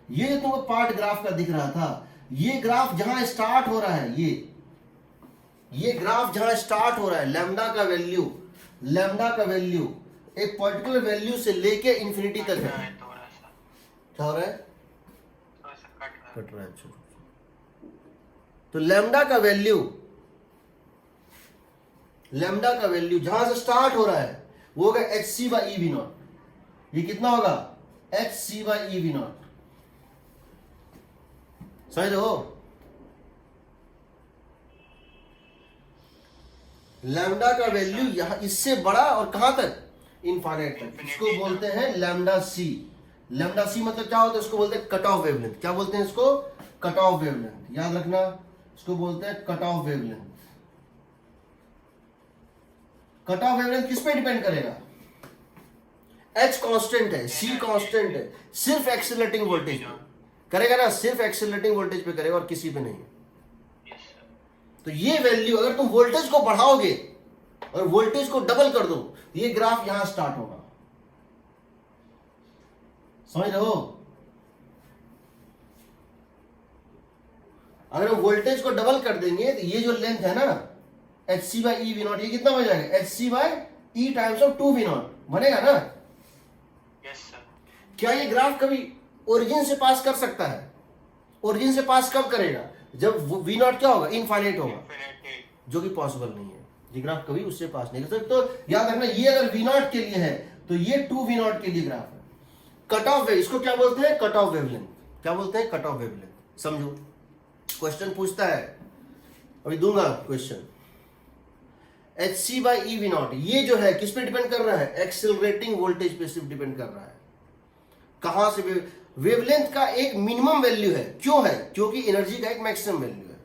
ये जो तुमको पार्ट ग्राफ का दिख रहा था, ये ग्राफ जहां स्टार्ट हो रहा है, ये ग्राफ जहां स्टार्ट हो रहा है, लैम्डा का वैल्यू एक पर्टिकुलर वैल्यू से लेके इंफिनिटी तक है। थोड़ा सा क्या हो रहा है? थोड़ा सा कट रहा है। कट रहा है। अच्छा, तो लैम्डा का वैल्यू जहां से स्टार्ट हो रहा है वो होगा H C by E V naught. ये कितना होगा? H C by E V naught. समझ रहे हो? लैम्डा का वैल्यू यहां इससे बड़ा और कहां तक? इनफाइनाइट तक। इसको बोलते हैं लैम्डा सी। लैम्डा सी मतलब क्या होता है? इसको बोलते हैं कट ऑफ वेवलेंथ। क्या बोलते हैं इसको? Cut off wavelength. याद रखना, इसको बोलते हैं cut off wavelength. Cut off wavelength किस पे डिपेंड करेगा? एच कांस्टेंट है, सी कांस्टेंट है, सिर्फ एक्सीलरेटिंग वोल्टेज पे करेगा ना, सिर्फ एक्सीलरेटिंग वोल्टेज पे करेगा और किसी पे नहीं। Yes sir. तो ये वैल्यू अगर तुम वोल्टेज को बढ़ाओगे और वोल्टेज को डबल कर दो, ये ग्राफ यहां स्टार्ट होगा। समझ रहे हो? अगर हम वोल्टेज को डबल कर देंगे तो ये जो लेंथ है ना H C by E V naught, ये कितना बन जाएगा? H C by E times of 2 V naught बनेगा ना। Yes sir. क्या ये ग्राफ कभी ओरिजिन से पास कर सकता है? ओरिजिन से पास कब करेगा? जब वी नॉट क्या होगा? इनफाइनाइट होगा, इन्फिनिटी। जो कि पॉसिबल नहीं है। ये ग्राफ कभी उससे पास नहीं कर सकता। तो याद रखना, ये अगर वी नॉट के लिए है तो ये 2 वी नॉट के लिए ग्राफ है। कट ऑफ वेव, इसको क्या बोलते हैं? Cut off wavelength. क्या बोलते हैं? Cut off wavelength. समझो, क्वेश्चन पूछता है, अभी दूंगा question. H C by E V naught ये जो है किस पे डिपेंड कर रहा है? एक्सेलरेटिंग वोल्टेज पे सिर्फ डिपेंड कर रहा है। कहां से? वेवलेंथ का एक मिनिमम वैल्यू है। क्यों है? क्योंकि एनर्जी का एक मैक्सिमम वैल्यू है।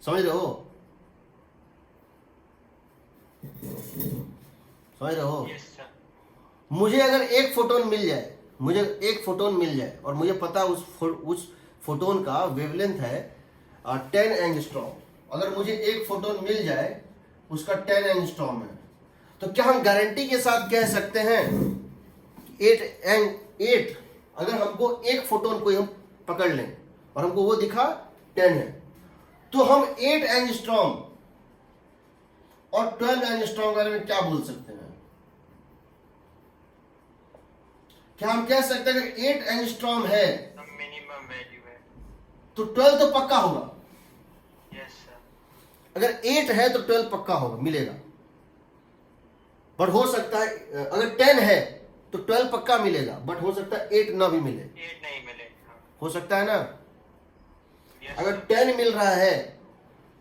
समझ रहे हो? समझ रहे हो? Yes sir. मुझे अगर एक फोटोन मिल जाए, और मुझे पता उस फोटोन का वेवलेंथ है 10 एंगस्ट्रॉम। अगर मुझे एक फोटोन मिल जाए उसका 10 एंगस्ट्रॉम है, तो क्या हम गारंटी के साथ कह सकते हैं 8 अगर हमको एक फोटोन को हम पकड़ लें और हमको वो दिखा 10 है, तो हम 8 एंगस्ट्रॉम और 12 एंगस्ट्रॉम के बारे में क्या बोल सकते हैं? क्या हम कह सकते हैं कि 8 एंगस्ट्रॉम है मिनिमम वैल्यू है। तो 12 तो पक्का होगा? Yes sir. अगर 8 है तो 12 पक्का होगा, मिलेगा। बट हो सकता है अगर 10 है तो 12 पक्का मिलेगा, बट हो सकता है 8 ना भी मिले। 8 नहीं मिलेगा। हो सकता है ना? यस अगर सर। 10 मिल रहा है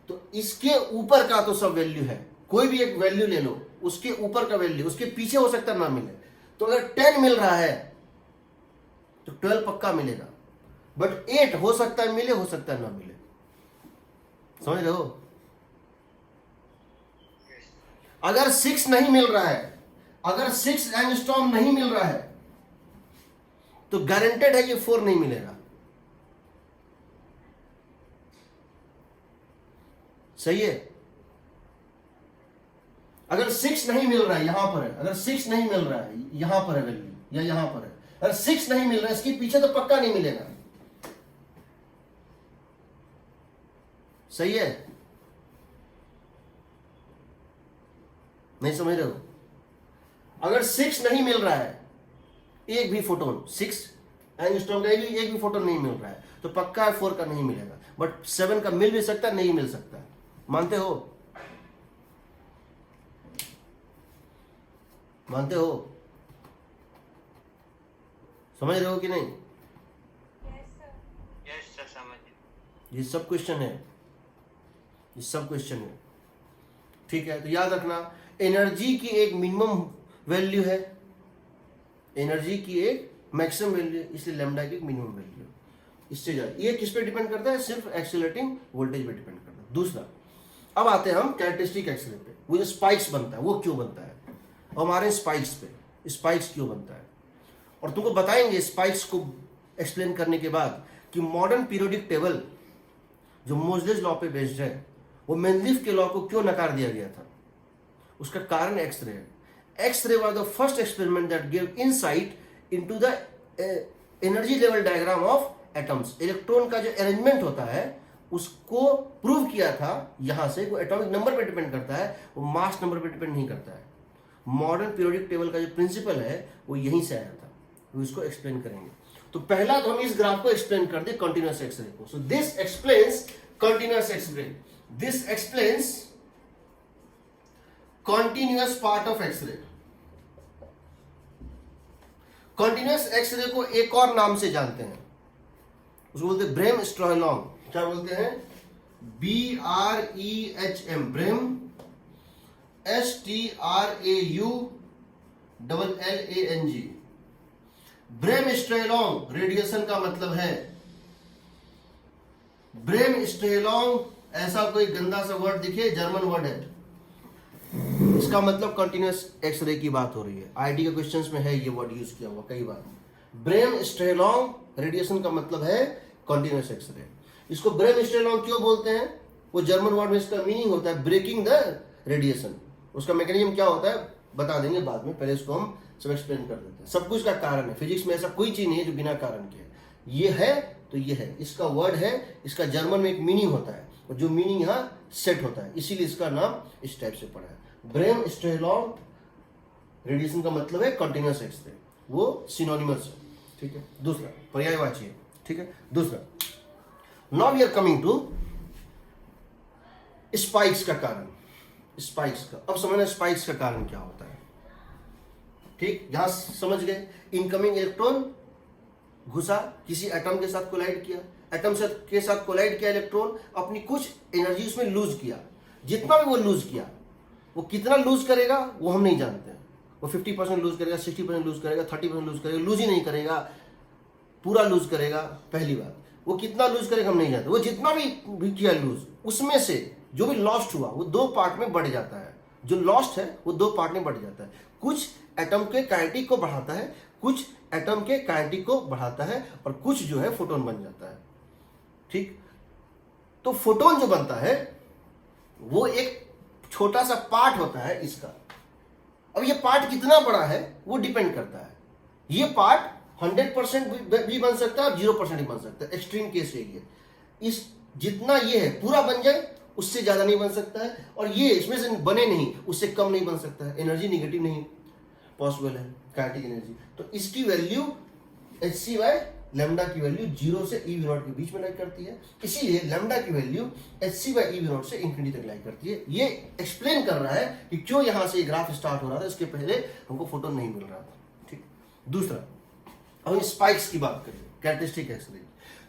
तो इसके ऊपर का तो सब वैल्यू है। कोई भी एक वैल्यू ले लो, उसके ऊपर का वैल्यू, उसके पीछे हो सकता है ना मिले। तो अगर 10 मिल रहा है तो 12 पक्का मिलेगा, बट 8 हो सकता है मिले, हो सकता है ना मिले। समझ रहे हो? यस। अगर 6 नहीं मिल रहा है, अगर 6 एंगस्ट्रॉम नहीं मिल रहा है तो गारंटेड है कि 4 नहीं मिलेगा। सही है? अगर 6 नहीं मिल रहा है, यहां पर है, अगर 6 नहीं मिल रहा है, यहां पर है वैल्यू या यहां पर है, अगर 6 नहीं मिल रहा है, इसके पीछे तो पक्का नहीं मिलेगा। सही है? नहीं समझ रहे हो? अगर 6 नहीं मिल रहा है, एक भी फोटोन 6 एंगस्ट्रॉम का एक भी फोटोन नहीं मिल रहा है, तो पक्का है 4 का नहीं मिलेगा। बट 7 का मिल भी सकता है, नहीं मिल सकता। मानते हो? मानते हो? समझ रहे हो कि नहीं? यस सर, समझ। ये सब क्वेश्चन है, ये सब क्वेश्चन है। ठीक है, तो याद रखना, एनर्जी की एक मिनिमम वैल्यू है, एनर्जी की एक मैक्सिमम वैल्यू है, इसलिए लैम्डा की एक मिनिमम वैल्यू है। इससे ज्यादा ये किस पे डिपेंड करता है? सिर्फ एक्सीलरेटिंग वोल्टेज पे डिपेंड करता है। दूसरा, अब आते हैं हम कैरेक्टरिस्टिक एक्सीलरेटर पे। वो जो स्पाइक्स बनता है वो क्यों बनता है, और हमारे स्पाइक्स पे स्पाइक्स क्यों बनता है, और तुमको बताएंगे स्पाइक्स को एक्सप्लेन करने के बाद कि मॉडर्न पीरियोडिक टेबल जो मोजलेस लॉ पे बेस्ड है, वो मेंडलीफ के लॉ को क्यों नकार दिया गया था। उसका कारण एक्सरे है। X-ray was the first experiment that give insight into the energy level diagram of atoms. Electron का जो अरेंजमेंट होता है उसको प्रूव किया था। यहां से वो एटॉमिक नंबर पे डिपेंड करता है, वो मास नंबर पे डिपेंड नहीं करता है। मॉडर्न पीरियोडिक टेबल का जो प्रिंसिपल है वो यहीं से आया था, वो इसको एक्सप्लेन करेंगे। तो पहला तो हम इस ग्राफ को एक्सप्लेन कर दे कंटिन्यूअस एक्सरे को। So this explains continuous x-ray, this explains continuous part of x-ray. Continuous x-ray को एक और नाम से जानते हैं, उसको बोलते हैं ब्रेम स्ट्रॉयलॉन्ग। क्या बोलते हैं? BREHM, ब्रेम, STRAULLANG। ब्रेम स्ट्रेलॉन्ग रेडिएशन का मतलब है। ब्रेम स्ट्रेलॉन्ग ऐसा कोई गंदा सा वर्ड दिखे, जर्मन वर्ड है, इसका मतलब कंटिन्यूअस एक्सरे की बात हो रही है। आईटी के क्वेश्चंस में है ये वर्ड यूज किया हुआ कई बार। ब्रेम स्ट्रेलॉन्ग रेडिएशन का मतलब है कंटिन्यूअस एक्सरे। इसको ब्रेम स्ट्रेलॉन्ग क्यों बोलते हैं? वो जर्मन वर्ड में इसका मीनिंग होता है ब्रेकिंग द रेडिएशन। उसका मैकेनिज्म क्या होता है बता देंगे बाद में, पहले इसको हम सब एक्सप्लेन कर देते हैं। सब कुछ का कारण है, फिजिक्स में ऐसा कोई चीज नहीं है जो बिना कारण के है। ये है तो ये है, इसका वर्ड है, इसका जर्मन में एक मीनिंग होता है और जो मीनिंग यहाँ सेट होता है, इसीलिए इसका नाम इस टाइप से पड़ा है। ब्रेम स्ट्रेलॉन्ग रेडिएशन का मतलब है कंटिन्यूअस एक्सरे, वो सिनोनिमस है, ठीक है। दूसरा पर्यायवाची है, ठीक है। दूसरा, now we are coming to spikes का कारण। स्पाइक्स का, अब समझना स्पाइक्स का कारण क्या होता है, ठीक। यहां समझ गए, इनकमिंग इलेक्ट्रॉन घुसा, किसी एटम के साथ कोलाइड किया, एटम के साथ कोलाइड किया इलेक्ट्रॉन, अपनी कुछ एनर्जी उसमें लूज किया। जितना भी वो लूज किया, वो कितना लूज करेगा वो हम नहीं जानते हैं। वो 50% लूज करेगा, 60% लूज करेगा, 30% लूज करेगा, लूज ही नहीं करेगा, पूरा लूज करेगा। पहली बात, वो कितना लूज करेगा हम नहीं जानते। वो जितना भी किया लूज, उसमें से जो भी लॉस्ट हुआ वो दो पार्ट में बढ़ जाता है। जो लॉस्ट है वो दो पार्ट में बढ़ जाता है। कुछ एटम के काइनेटिक को बढ़ाता है, कुछ एटम के काइनेटिक को बढ़ाता है, और कुछ जो है फोटोन बन जाता है, ठीक। तो फोटोन जो बनता है वो एक छोटा सा पार्ट होता है इसका। अब ये पार्ट कितना बड़ा है वो डिपेंड करता है। ये पार्ट 100% भी बन सकता है और 0% भी बन सकता है, एक्सट्रीम केस यही है। इस जितना ये है पूरा बन जाए उससे ज्यादा नहीं बन सकता है, और ये इसमें से बने नहीं उससे कम नहीं बन सकता है। एनर्जी निगेटिव नहीं पॉसिबल है, काइनेटिक एनर्जी। तो इसकी वैल्यू hc बाय लैम्डा की वैल्यू 0 से e v0 के बीच में लाई करती है, इसीलिए लैम्डा की value hc bye e v0 से इंफिनिटी तक लाई करती है। ये एक्सप्लेन कर रहा है कि क्यों यहां से ग्राफ स्टार्ट हो रहा था, इसके पहले हमको फोटोन नहीं मिल रहा था, ठीक। दूसरा, अब हम स्पाइक्स की बात करें, कैरेक्टरिस्टिक एक्सरे।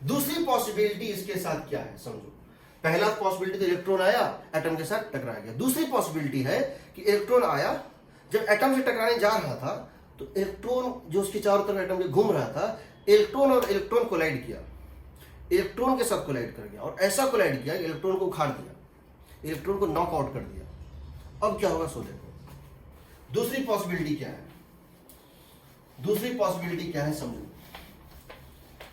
दूसरी पॉसिबिलिटी इसके साथ क्या है समझो। पहला पॉसिबिलिटी तो इलेक्ट्रॉन आया एटम के साथ टकरा गया। दूसरी पॉसिबिलिटी है कि इलेक्ट्रॉन आया, जब एटम से टकराने जा रहा था तो इलेक्ट्रॉन जो उसके चारों तरफ एटम के घूम रहा था, इलेक्ट्रॉन और इलेक्ट्रॉन कोलाइड किया, इलेक्ट्रॉन के साथ कोलाइड कर गया, और ऐसा कोलाइड किया कि इलेक्ट्रॉन को उखाड़ दिया, इलेक्ट्रॉन को नॉकआउट कर दिया। अब क्या होगा सो देखो। दूसरी पॉसिबिलिटी क्या है, दूसरी पॉसिबिलिटी क्या है समझो,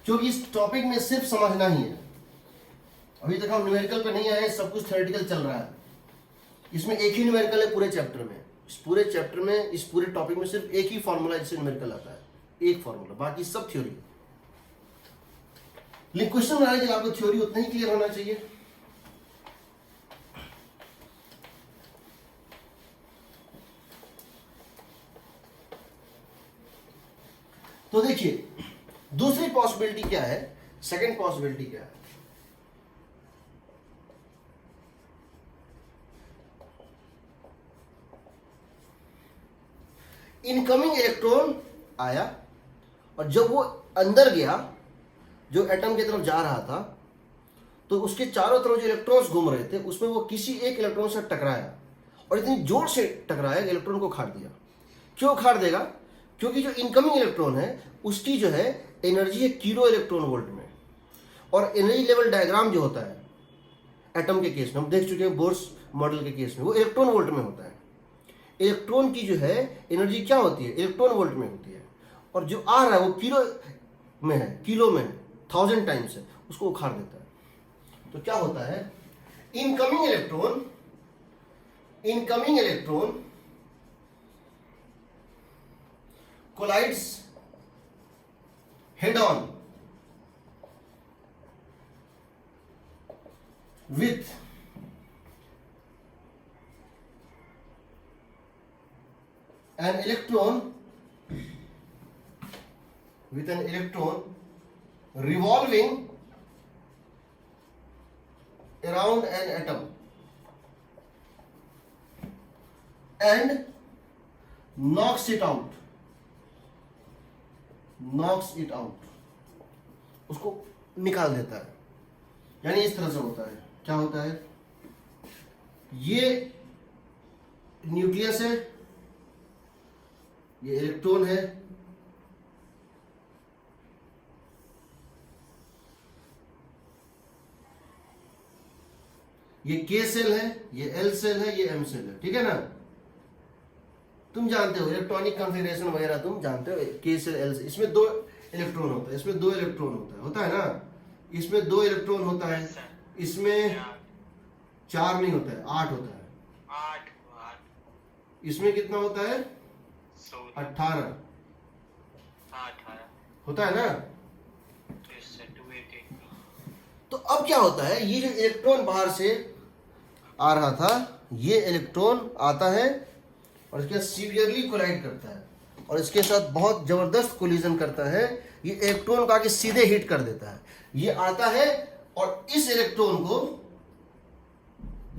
क्योंकि इस टॉपिक में सिर्फ समझना ही है। अभी तक हम न्यूमेरिकल पे नहीं आए, सब कुछ थ्योरेटिकल चल रहा है। इसमें एक ही न्यूमेरिकल है पूरे चैप्टर में। इस पूरे चैप्टर में, इस पूरे टॉपिक में सिर्फ एक ही फॉर्मूला जिससे न्यूमेरिकल आता है, एक फॉर्मूला, बाकी सब थ्योरी। लेकिन क्वेश्चन बनाने के लिए आपको थ्योरी उतना ही क्लियर होना चाहिए। तो देखिए दूसरी पॉसिबिलिटी क्या है, सेकंड पॉसिबिलिटी क्या है। इनकमिंग इलेक्ट्रॉन आया, और जब वो अंदर गया, जो एटम की तरफ जा रहा था, तो उसके चारों तरफ जो इलेक्ट्रॉन्स घूम रहे थे उसमें वो किसी एक इलेक्ट्रॉन से टकराया, और इतनी जोर से टकराया कि इलेक्ट्रॉन को उखाड़ दिया। क्यों उखाड़ देगा? क्योंकि जो इनकमिंग इलेक्ट्रॉन है उसकी जो है एनर्जी है किलो इलेक्ट्रॉन वोल्ट में, और एनर्जी लेवल डायग्राम जो होता है एटम के केस में, हम देख चुके हैं बोर्स मॉडल के केस में, वो इलेक्ट्रॉन वोल्ट में होता है। इलेक्ट्रॉन की जो है एनर्जी क्या होती है, इलेक्ट्रॉन वोल्ट में होती है, और जो आ रहा है वो किलो में है, किलो में 1000 टाइम्स है, उसको उखाड़ देता है। तो क्या होता है, incoming electron collides head on with an electron with an electron revolving around an atom and knocks it out, उसको निकाल देता है। यानी इस तरह से होता है। क्या होता है? ये न्यूक्लियस है, ये इलेक्ट्रॉन है, ये के सेल है, ये एल सेल है, ये एम सेल है। ठीक है ना? तुम जानते हो इलेक्ट्रॉनिक कॉन्फ़िगरेशन वगैरह, तुम जानते हो के सेल एल सेल। इसमें 2 इलेक्ट्रॉन होता है, इसमें 2 इलेक्ट्रॉन होता है ना? इसमें 2 इलेक्ट्रॉन होता है, इसमें 4 नहीं होता है, 8 होता है। 8 इसमें कितना होता है? 16 18 18 होता है ना? इससे 288। तो अब क्या होता है? ये जो इलेक्ट्रॉन बाहर से आ रहा था, ये इलेक्ट्रॉन आता है और इसके साथ सीवियरली कोलाइड करता है और इसके साथ बहुत जबरदस्त कोलिजन करता है। ये इलेक्ट्रॉन को आके सीधे हिट कर देता है। ये आता है और इस इलेक्ट्रॉन को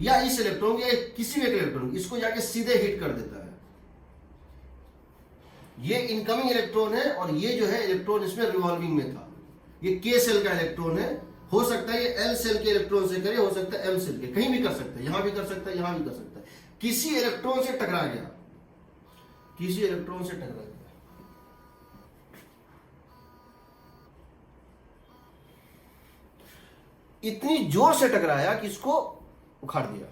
या इस इलेक्ट्रॉन के किसी भी एक इलेक्ट्रॉन को इसको जाके सीधे हिट कर देता है। ये इनकमिंग इलेक्ट्रॉन है और ये जो है इलेक्ट्रॉन इसमें रिवॉल्विंग में था। ये के सेल का इलेक्ट्रॉन है। हो सकता है ये एल सेल के इलेक्ट्रॉन से करे, हो सकता है एम सेल के, कहीं भी कर सकता है, यहां भी कर सकता है, यहां भी कर सकता है। किसी इलेक्ट्रॉन से टकरा गया, किसी इलेक्ट्रॉन से टकरा गया, इतनी जोर से टकराया कि इसको उखाड़ दिया,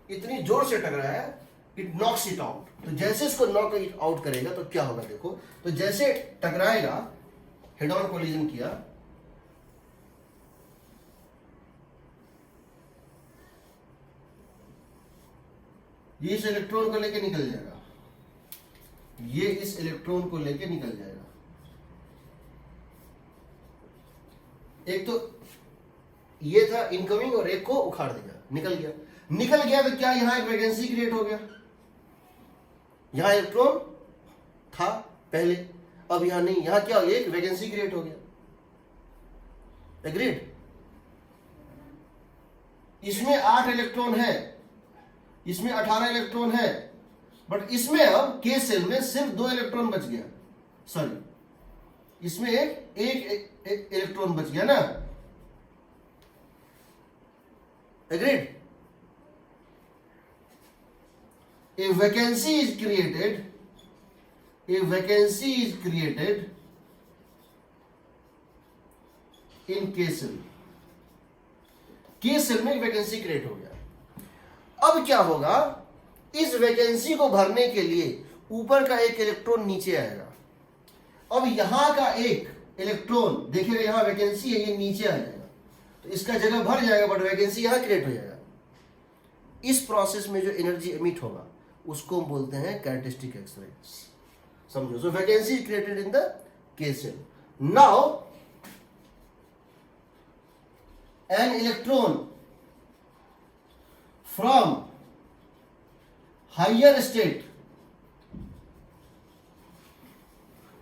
इतनी जोर से टकराया, इट नॉक्स इट आउट। तो जैसे इसको नॉक इट आउट करेगा तो क्या होगा देखो। तो जैसे टकराएगा, हेड ऑन कोलिजन किया, ये इस इलेक्ट्रॉन को लेके निकल जाएगा, ये इस इलेक्ट्रॉन को लेके निकल जाएगा। एक तो ये था इनकमिंग और एक को उखाड़ दिया, निकल गया। निकल गया तो क्या यहां एक वैकेंसी क्रिएट हो गया? यहां इलेक्ट्रॉन था पहले, अब यहां नहीं, यहां क्या हो गया? एक वैकेंसी क्रिएट हो गया। एग्रीड? इसमें 8 इलेक्ट्रॉन है, इसमें 18 इलेक्ट्रॉन है, बट इसमें अब के सेल में सिर्फ 2 इलेक्ट्रॉन बच गया। सॉरी, इसमें एक इलेक्ट्रॉन बच गया ना? Agreed? A vacancy is created, a vacancy is created in K cell. K cell में एक वैकेंसी क्रिएट हो गया। अब क्या होगा? इस वैकेंसी को भरने के लिए ऊपर का एक इलेक्ट्रॉन नीचे आएगा। अब यहां का एक इलेक्ट्रॉन देखिएगा, यहां वैकेंसी है, ये नीचे आ जाएगा, तो इसका जगह भर जाएगा, बट वैकेंसी यहां क्रिएट हो जाएगा। इस प्रोसेस में जो एनर्जी एमिट होगा उसको हम बोलते हैं कैरेक्टरिस्टिक एक्सरे। समझो? So vacancy created in the K shell. Now an electron from higher state,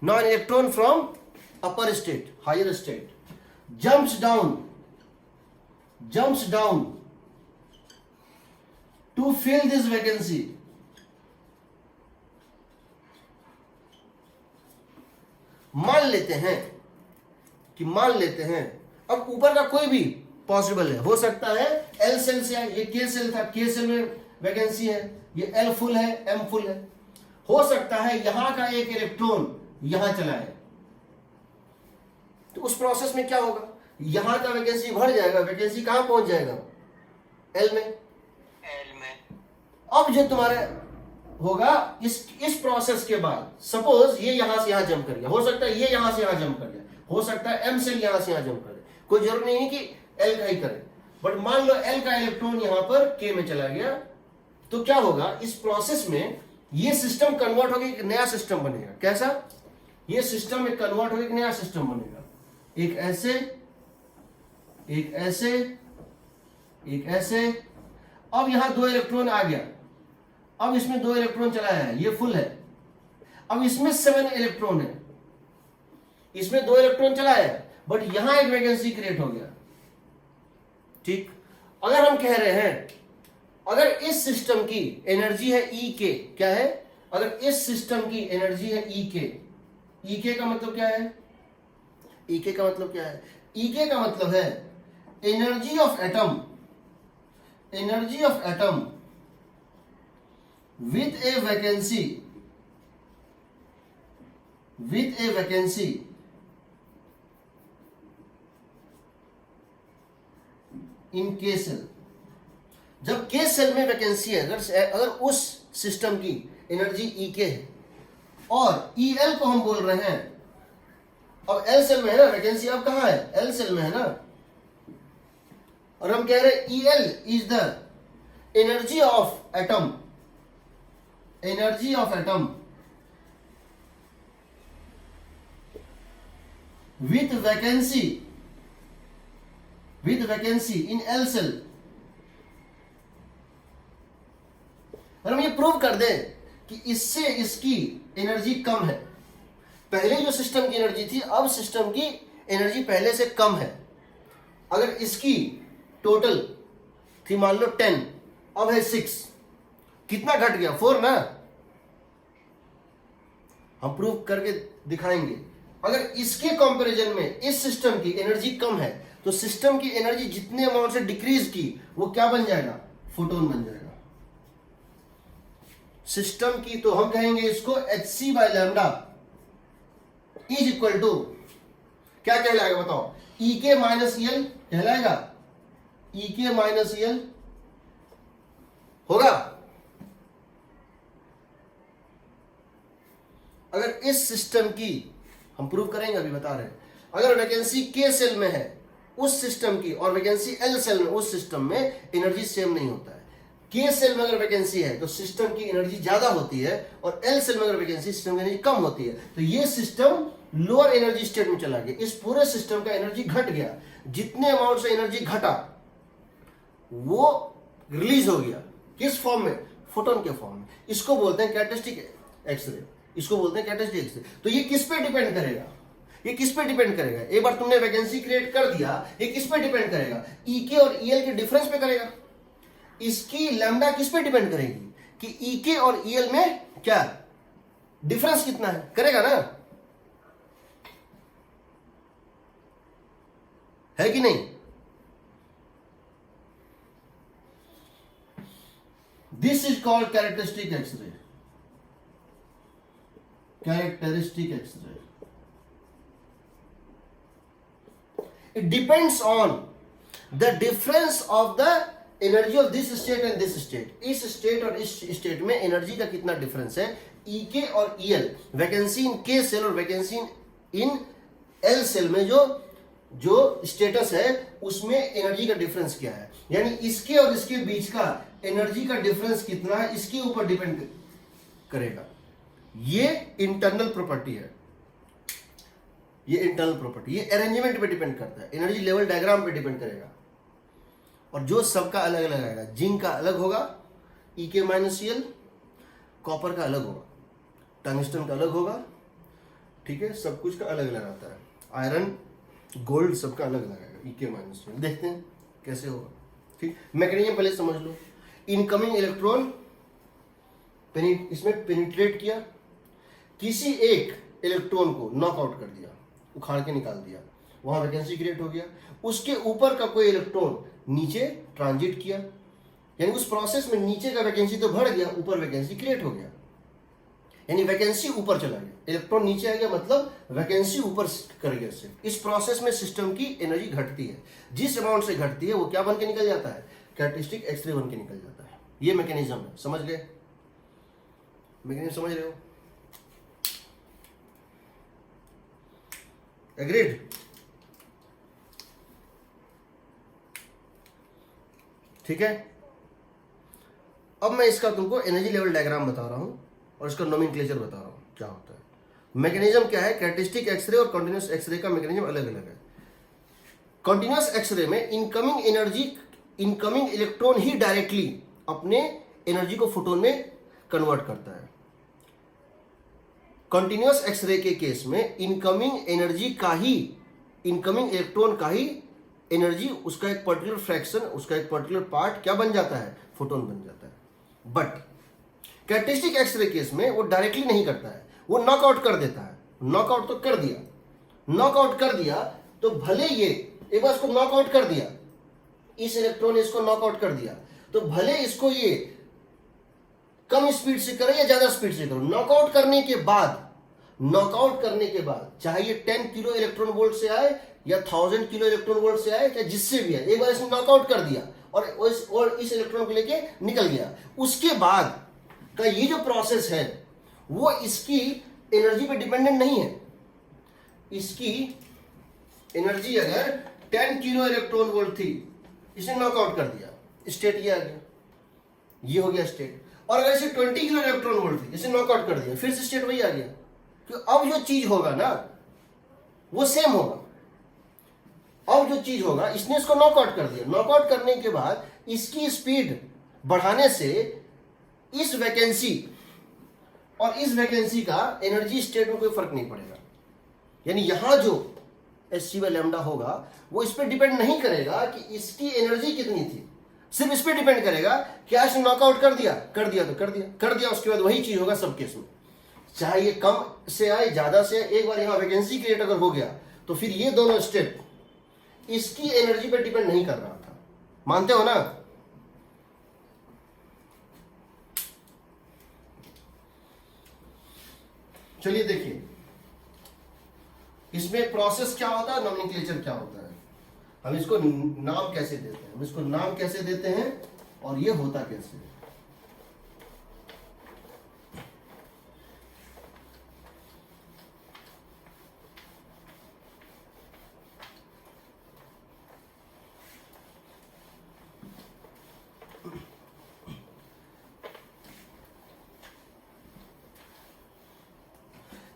now an electron from upper state, higher state, jumps down to fill this vacancy. मान लेते हैं अब ऊपर का कोई भी पॉसिबल है, हो सकता है एल सेल से आए, ये के सेल था, के सेल में वैकेंसी है, ये एल फुल है, एम फुल है। हो सकता है यहां का एक इलेक्ट्रॉन यहां चला है, तो उस प्रोसेस में क्या होगा? यहां का वैकेंसी भर जाएगा, वैकेंसी कहां पहुंच जाएगा? एल में। अब जो तुम्हारे होगा इस प्रोसेस के बाद, सपोज ये यहां से यहां जंप कर गया, हो सकता है ये यहां से यहां जंप कर गया, हो सकता है एम सेल यहां से यहां जंप कर गया, कोई जरूरत नहीं है कि एल का ही करे, बट मान लो एल का इलेक्ट्रॉन यहां पर के में चला गया, तो क्या होगा? इस प्रोसेस में ये सिस्टम कन्वर्ट होकर एक नया सिस्टम बनेगा। कैसा? ये सिस्टम एक कन्वर्ट होकर एक नया सिस्टम बनेगा, एक ऐसे, एक ऐसे, एक ऐसे। अब यहां 2 इलेक्ट्रॉन आ गया, अब इसमें 2 इलेक्ट्रॉन चला है, ये फुल है, अब इसमें 7 इलेक्ट्रॉन है, इसमें 2 इलेक्ट्रॉन चला है, बट यहां एक वैकेंसी क्रिएट हो गया। ठीक, अगर हम कह रहे हैं अगर इस सिस्टम की एनर्जी है ई के, क्या है, अगर इस सिस्टम की एनर्जी है ई के का मतलब क्या है, ई के का मतलब क्या है, ई के का मतलब है energy of atom, energy of atom with A vacancy, with A vacancy इन के सेल। जब के सेल में वैकेंसी है, अगर उस सिस्टम की एनर्जी ई के है और ई एल को हम बोल रहे हैं, अब एल सेल में है ना वैकेंसी, अब कहां है, एल सेल में है ना, और हम कह रहे हैं E L is the energy of atom, energy of atom with vacancy in L shell. और हम ये प्रूव कर दें कि इससे इसकी एनर्जी कम है, पहले जो सिस्टम की एनर्जी थी अब सिस्टम की एनर्जी पहले से कम है। अगर इसकी टोटल थी मान लो 10, अब है 6, कितना घट गया, 4 ना, हम प्रूव करके दिखाएंगे। अगर इसके कंपैरिजन में इस सिस्टम की एनर्जी कम है तो सिस्टम की एनर्जी जितने अमाउंट से डिक्रीज की वो क्या बन जाएगा, फोटोन बन जाएगा सिस्टम की। तो हम कहेंगे इसको hc by lambda is equal to क्या कहलाएगा बताओ, ई के माइनस ईल कहलाएगा, ई के माइनस ईल होगा। अगर इस सिस्टम की हम प्रूव करेंगे, अभी बता रहे हैं, अगर वैकेंसी के सेल में है उस सिस्टम की और वैकेंसी एल सेल में उस सिस्टम में एनर्जी सेम नहीं होता है। के सेल में अगर वैकेंसी है तो सिस्टम की एनर्जी ज्यादा होती है और एल सेल में अगर वैकेंसी सिस्टम की एनर्जी कम होती है, तो ये सिस्टम लोअर एनर्जी स्टेट में चला गया, इस पूरे सिस्टम का एनर्जी घट गया, जितने अमाउंट से एनर्जी घटा वो रिलीज हो गया, किस फॉर्म में, फोटोन के फॉर्म में। इसको बोलते हैं कैरेक्टरिस्टिक एक्सरे, इसको बोलते हैं कैरेक्टरिस्टिक एक्सरे। तो ये किस पे डिपेंड करेगा, ये किस पे डिपेंड करेगा, एक बार तुमने वैकेंसी क्रिएट कर दिया, ये किस पे डिपेंड करेगा, ई के और ई एल के डिफरेंस पे करेगा। इसकी लैम्डा किस पे डिपेंड करेगी कि ई के और ई एल में क्या डिफरेंस कितना है, करेगा ना, है कि नहीं। This is called characteristic x-ray, characteristic x-ray. It depends on the difference of the energy of this state and this state. इस स्टेट और इस स्टेट में एनर्जी का कितना डिफरेंस है, ई के और ई एल, वैकेंसी इन के सेल और वैकेंसी इन एल सेल में जो स्टेटस है उसमें एनर्जी का डिफरेंस क्या है, यानी इसके और इसके बीच का एनर्जी का डिफरेंस कितना है, इसके ऊपर डिपेंड करेगा। ये इंटरनल प्रॉपर्टी है, ये इंटरनल प्रॉपर्टी, ये अरेंजमेंट पे डिपेंड करता है, एनर्जी लेवल डायग्राम पे डिपेंड करेगा। और जो सबका अलग अलग आएगा, जिंक का अलग होगा ई के माइनस सी एल, कॉपर का अलग होगा, टंगस्टन का अलग होगा, ठीक है, सब कुछ का अलग अलग आता है, आयरन गोल्ड सबका अलग अलग आएगा, ई के माइनस सी एल। देखते हैं कैसे होगा, ठीक। मैकेनिज्म पहले समझ लो, इनकमिंग इलेक्ट्रॉन इसमें पेनिट्रेट किया, किसी एक इलेक्ट्रॉन को नॉकआउट कर दिया, उखाड़ के निकाल दिया, वहां वैकेंसी क्रिएट हो गया, उसके ऊपर का कोई इलेक्ट्रॉन नीचे ट्रांजिट किया, यानी उस प्रोसेस में नीचे का वैकेंसी तो बढ़ गया, ऊपर वैकेंसी क्रिएट हो गया, यानी वैकेंसी ऊपर चला गया, इलेक्ट्रॉन नीचे आ गया, मतलब वैकेंसी ऊपर कर गया से। इस प्रोसेस में सिस्टम की एनर्जी घटती है, जिस अमाउंट से घटती है वो क्या बन के निकल जाता है, कैरेक्टरिस्टिक एक्सरे बन के निकल जाता है। ये मैकेनिज्म है, समझ गए, मैकेनिज्म समझ रहे हो, एग्रीड। ठीक है, अब मैं इसका तुमको एनर्जी लेवल डायग्राम बता रहा हूं और इसका नोमेनक्लेचर बता रहा हूं क्या होता है। मैकेनिज्म क्या है, कैरेक्टरिस्टिक एक्सरे और कंटीन्यूअस एक्सरे का मैकेनिज्म अलग अलग है। कंटीन्यूअस एक्सरे में इनकमिंग एनर्जी, इनकमिंग इलेक्ट्रॉन ही डायरेक्टली अपने एनर्जी को फोटोन में कन्वर्ट करता है। कंटिन्यूअस एक्सरे के केस में इनकमिंग इलेक्ट्रॉन का ही एनर्जी, उसका एक पर्टिकुलर फ्रैक्शन, उसका एक पर्टिकुलर पार्ट क्या बन जाता है, फोटोन बन जाता है। बट कैरेक्टरिस्टिक एक्सरे केस में वो डायरेक्टली नहीं करता है, वो नॉकआउट कर देता है। नॉकआउट तो कर दिया, नॉकआउट कर दिया तो भले ये एक बार इसको नॉकआउट कर दिया, इस इलेक्ट्रॉन ने इसको नॉकआउट कर दिया, तो भले इसको ये कम स्पीड से करे या ज्यादा स्पीड से करो, नॉकआउट करने के बाद चाहे ये 10 किलो इलेक्ट्रॉन वोल्ट से आए या 1000 किलो इलेक्ट्रॉन वोल्ट से आए, चाहे जिससे भी आए, एक बार इसने नॉकआउट कर दिया और इस इलेक्ट्रॉन को लेके निकल गया, उसके बाद का ये जो प्रोसेस है वो इसकी एनर्जी पे डिपेंडेंट नहीं है। इसकी एनर्जी अगर 10 किलो इलेक्ट्रॉन वोल्ट थी, इसने नॉकआउट कर दिया, स्टेट ये आ गया, ये हो गया स्टेट। और अगर इसे 20 किलो इलेक्ट्रॉन वोल्ट थी, इसे नॉकआउट कर दिया, फिर से स्टेट वही आ गया। तो अब जो चीज होगा ना वो सेम होगा। अब जो चीज होगा, इसने इसको नॉकआउट कर दिया, नॉकआउट करने के बाद इसकी स्पीड बढ़ाने से इस वैकेंसी और इस वैकेंसी का एनर्जी स्टेट में कोई फर्क नहीं पड़ेगा। यानी यहां जो Sc/λ होगा वो इस पर डिपेंड नहीं करेगा कि इसकी एनर्जी कितनी थी, सिर्फ इस पर डिपेंड करेगा कि इसने नॉकआउट कर दिया तो कर दिया, उसके बाद वही चीज होगा सब केस में, चाहे ये कम से आए ज्यादा से आए। एक बार यहां वैकेंसी क्रिएट अगर हो गया तो फिर ये दोनों स्टेप इसकी एनर्जी पर डिपेंड नहीं कर रहा था। मानते हो ना? चलिए देखिए इसमें प्रोसेस क्या होता है, नोमेनक्लेचर क्या होता है, हम इसको नाम कैसे देते हैं, और ये होता कैसे है।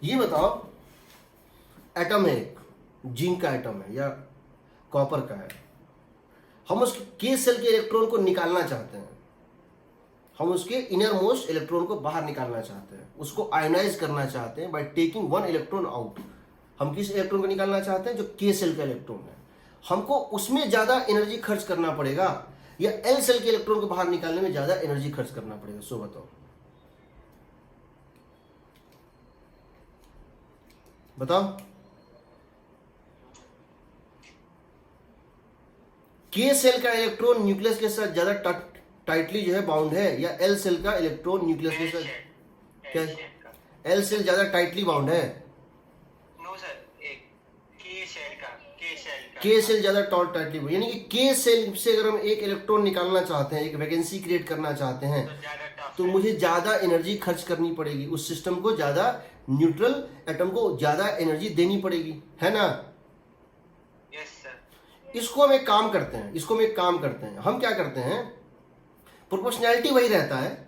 ये बताओ, एटम है, एक जिंक का एटम है या कॉपर का है, हम उसके के सेल के इलेक्ट्रॉन को निकालना चाहते हैं, हम उसके इनर मोस्ट इलेक्ट्रॉन को बाहर निकालना चाहते हैं, उसको आयोनाइज करना चाहते हैं by taking one electron out. हम किस इलेक्ट्रॉन को निकालना चाहते हैं? जो के सेल का इलेक्ट्रॉन है। हमको उसमें ज्यादा एनर्जी खर्च करना पड़ेगा या एल सेल के इलेक्ट्रॉन को बाहर निकालने में ज्यादा एनर्जी खर्च करना पड़ेगा? सो बताओ के सेल का इलेक्ट्रॉन न्यूक्लियस के साथ ज्यादा टाइटली जो है बाउंड है, या एल सेल का इलेक्ट्रॉन न्यूक्लियस के साथ? क्या एल सेल ज्यादा टाइटली बाउंड है? नो सर, के सेल ज्यादा टाइटली बाउंड, यानी कि के सेल से अगर हम एक इलेक्ट्रॉन निकालना चाहते हैं, एक वैकेंसी क्रिएट करना चाहते हैं, तो मुझे ज्यादा एनर्जी खर्च करनी पड़ेगी, उस सिस्टम को ज्यादा, न्यूट्रल एटम को ज्यादा एनर्जी देनी पड़ेगी, है ना? Yes sir. इसको हम एक काम करते हैं, हम क्या करते हैं, प्रोपोर्शनैलिटी वही रहता है,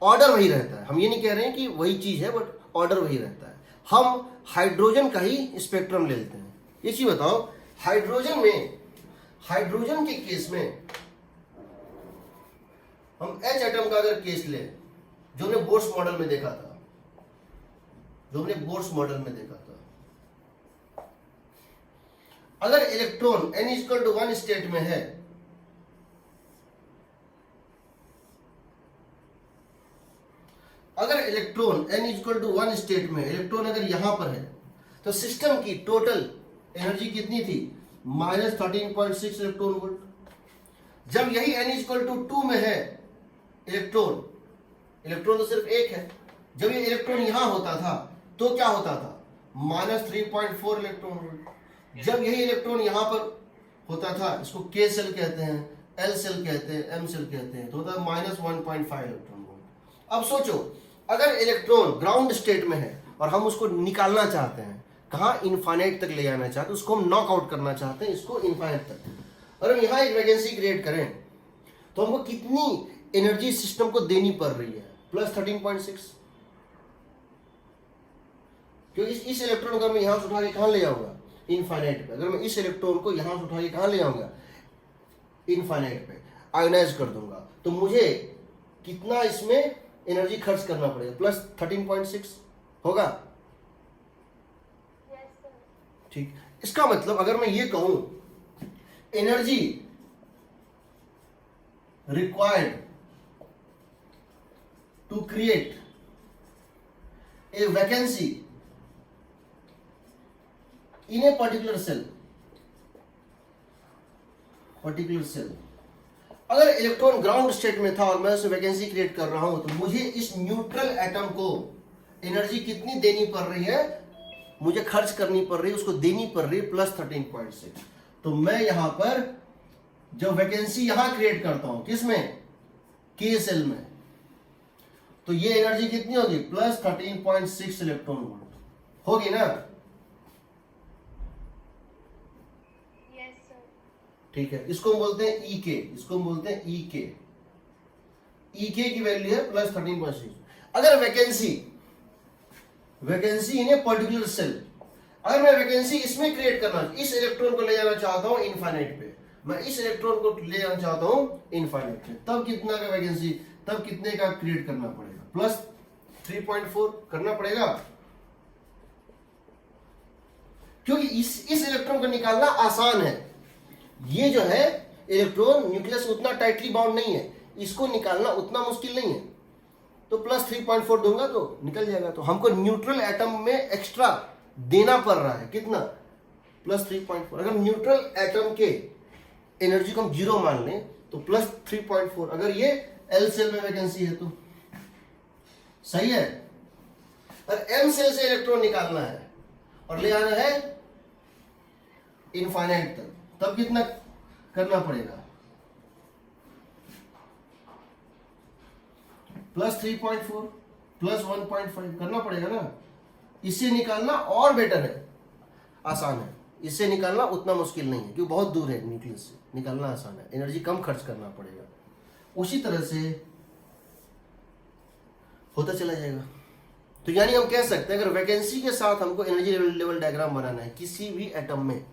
ऑर्डर वही रहता है। हम ये नहीं कह रहे हैं कि वही चीज है, बट ऑर्डर वही रहता है। हम हाइड्रोजन का ही स्पेक्ट्रम ले लेते हैं। ये चीज बताओ, हाइड्रोजन के केस में हम H एटम का अगर केस ले, जो हमने बोर्स मॉडल में देखा था, अगर इलेक्ट्रॉन n=1 स्टेट में है, अगर इलेक्ट्रॉन n=1 स्टेट में इलेक्ट्रॉन अगर यहां पर है, तो सिस्टम की टोटल एनर्जी कितनी थी? -13.6 इलेक्ट्रॉन वोल्ट। जब यही n=2 में है इलेक्ट्रॉन तो सिर्फ एक है, जब ये इलेक्ट्रॉन यहां होता था तो क्या होता था? -3.4 इलेक्ट्रॉन वोल्ट। जब यही इलेक्ट्रॉन यहां पर होता था, इसको के सेल कहते हैं, एल सेल कहते हैं, एम सेल कहते हैं, तो होता है -1.5 इलेक्ट्रॉन वोल्ट। अब सोचो, अगर इलेक्ट्रॉन ग्राउंड स्टेट में है और हम उसको निकालना चाहते हैं, कहां? इनफाइनाइट तक ले जाना चाहते हैं, उसको हम नॉकआउट करना चाहते हैं, इसको इनफाइनाइट तक। और हम यहां एक वैकेंसी क्रिएट करें तो हमको कितनी एनर्जी सिस्टम को देनी पड़ रही है? +13.6। क्योंकि इस इलेक्ट्रॉन को मैं यहां से उठा के कहां ले जाऊंगा? इनफाइनाइट पे। अगर मैं इस इलेक्ट्रॉन को यहां से उठा के कहां ले जाऊंगा? इनफाइनाइट पे, आयोनाइज कर दूंगा, तो मुझे कितना इसमें एनर्जी खर्च करना पड़ेगा, प्लस 13.6 होगा। ठीक, इसका मतलब अगर मैं ये कहूं energy required to create a vacancy in a particular shell, अगर इलेक्ट्रॉन ग्राउंड स्टेट में था और मैं उसमें वैकेंसी क्रिएट कर रहा हूं तो मुझे इस न्यूट्रल एटम को एनर्जी कितनी देनी पड़ रही है, मुझे खर्च करनी पड़ रही है, उसको देनी पड़ रही है प्लस 13.6। तो मैं यहां पर जब वैकेंसी यहां क्रिएट करता हूं किसमें, के सेल में, तो ये एनर्जी कितनी होगी, प्लस 13.6 इलेक्ट्रॉन वोल्ट होगी ना। ठीक है, इसको हम बोलते हैं ई के, इसको हम बोलते हैं ई के। ई के की वैल्यू है प्लस 13.6। अगर vacancy in a particular shell, अगर मैं वैकेंसी इसमें क्रिएट करना, इस इलेक्ट्रॉन को ले जाना चाहता हूं इनफाइनाइट पे, मैं इस इलेक्ट्रॉन को ले जाना चाहता हूं इनफाइनाइट पे, तब कितना का वैकेंसी, तब कितने का क्रिएट करना पड़ेगा, प्लस 3.4 करना पड़ेगा, क्योंकि इस इलेक्ट्रॉन को निकालना आसान है। ये जो है इलेक्ट्रॉन न्यूक्लियस उतना टाइटली बाउंड नहीं है, इसको निकालना उतना मुश्किल नहीं है, तो प्लस 3.4 दूंगा तो निकल जाएगा। तो हमको न्यूट्रल एटम में एक्स्ट्रा देना पड़ रहा है कितना, प्लस 3.4। अगर न्यूट्रल एटम के एनर्जी को हम 0 मान लें तो प्लस 3.4। अगर ये एल सेल में वैकेंसी है तो सही है। और एम सेल से इलेक्ट्रॉन निकालना है और ले आना है इनफाइनाइट तक, तब कितना करना पड़ेगा, प्लस 3.4 प्लस 1.5 करना पड़ेगा ना। इससे निकालना और बेटर है, आसान है, इससे निकालना उतना मुश्किल नहीं है क्योंकि बहुत दूर है न्यूक्लियस से, निकालना आसान है, एनर्जी कम खर्च करना पड़ेगा। उसी तरह से होता चला जाएगा। तो यानी हम कह सकते हैं अगर वैकेंसी के साथ हमको एनर्जी लेवल डायग्राम बनाना है किसी भी एटम में,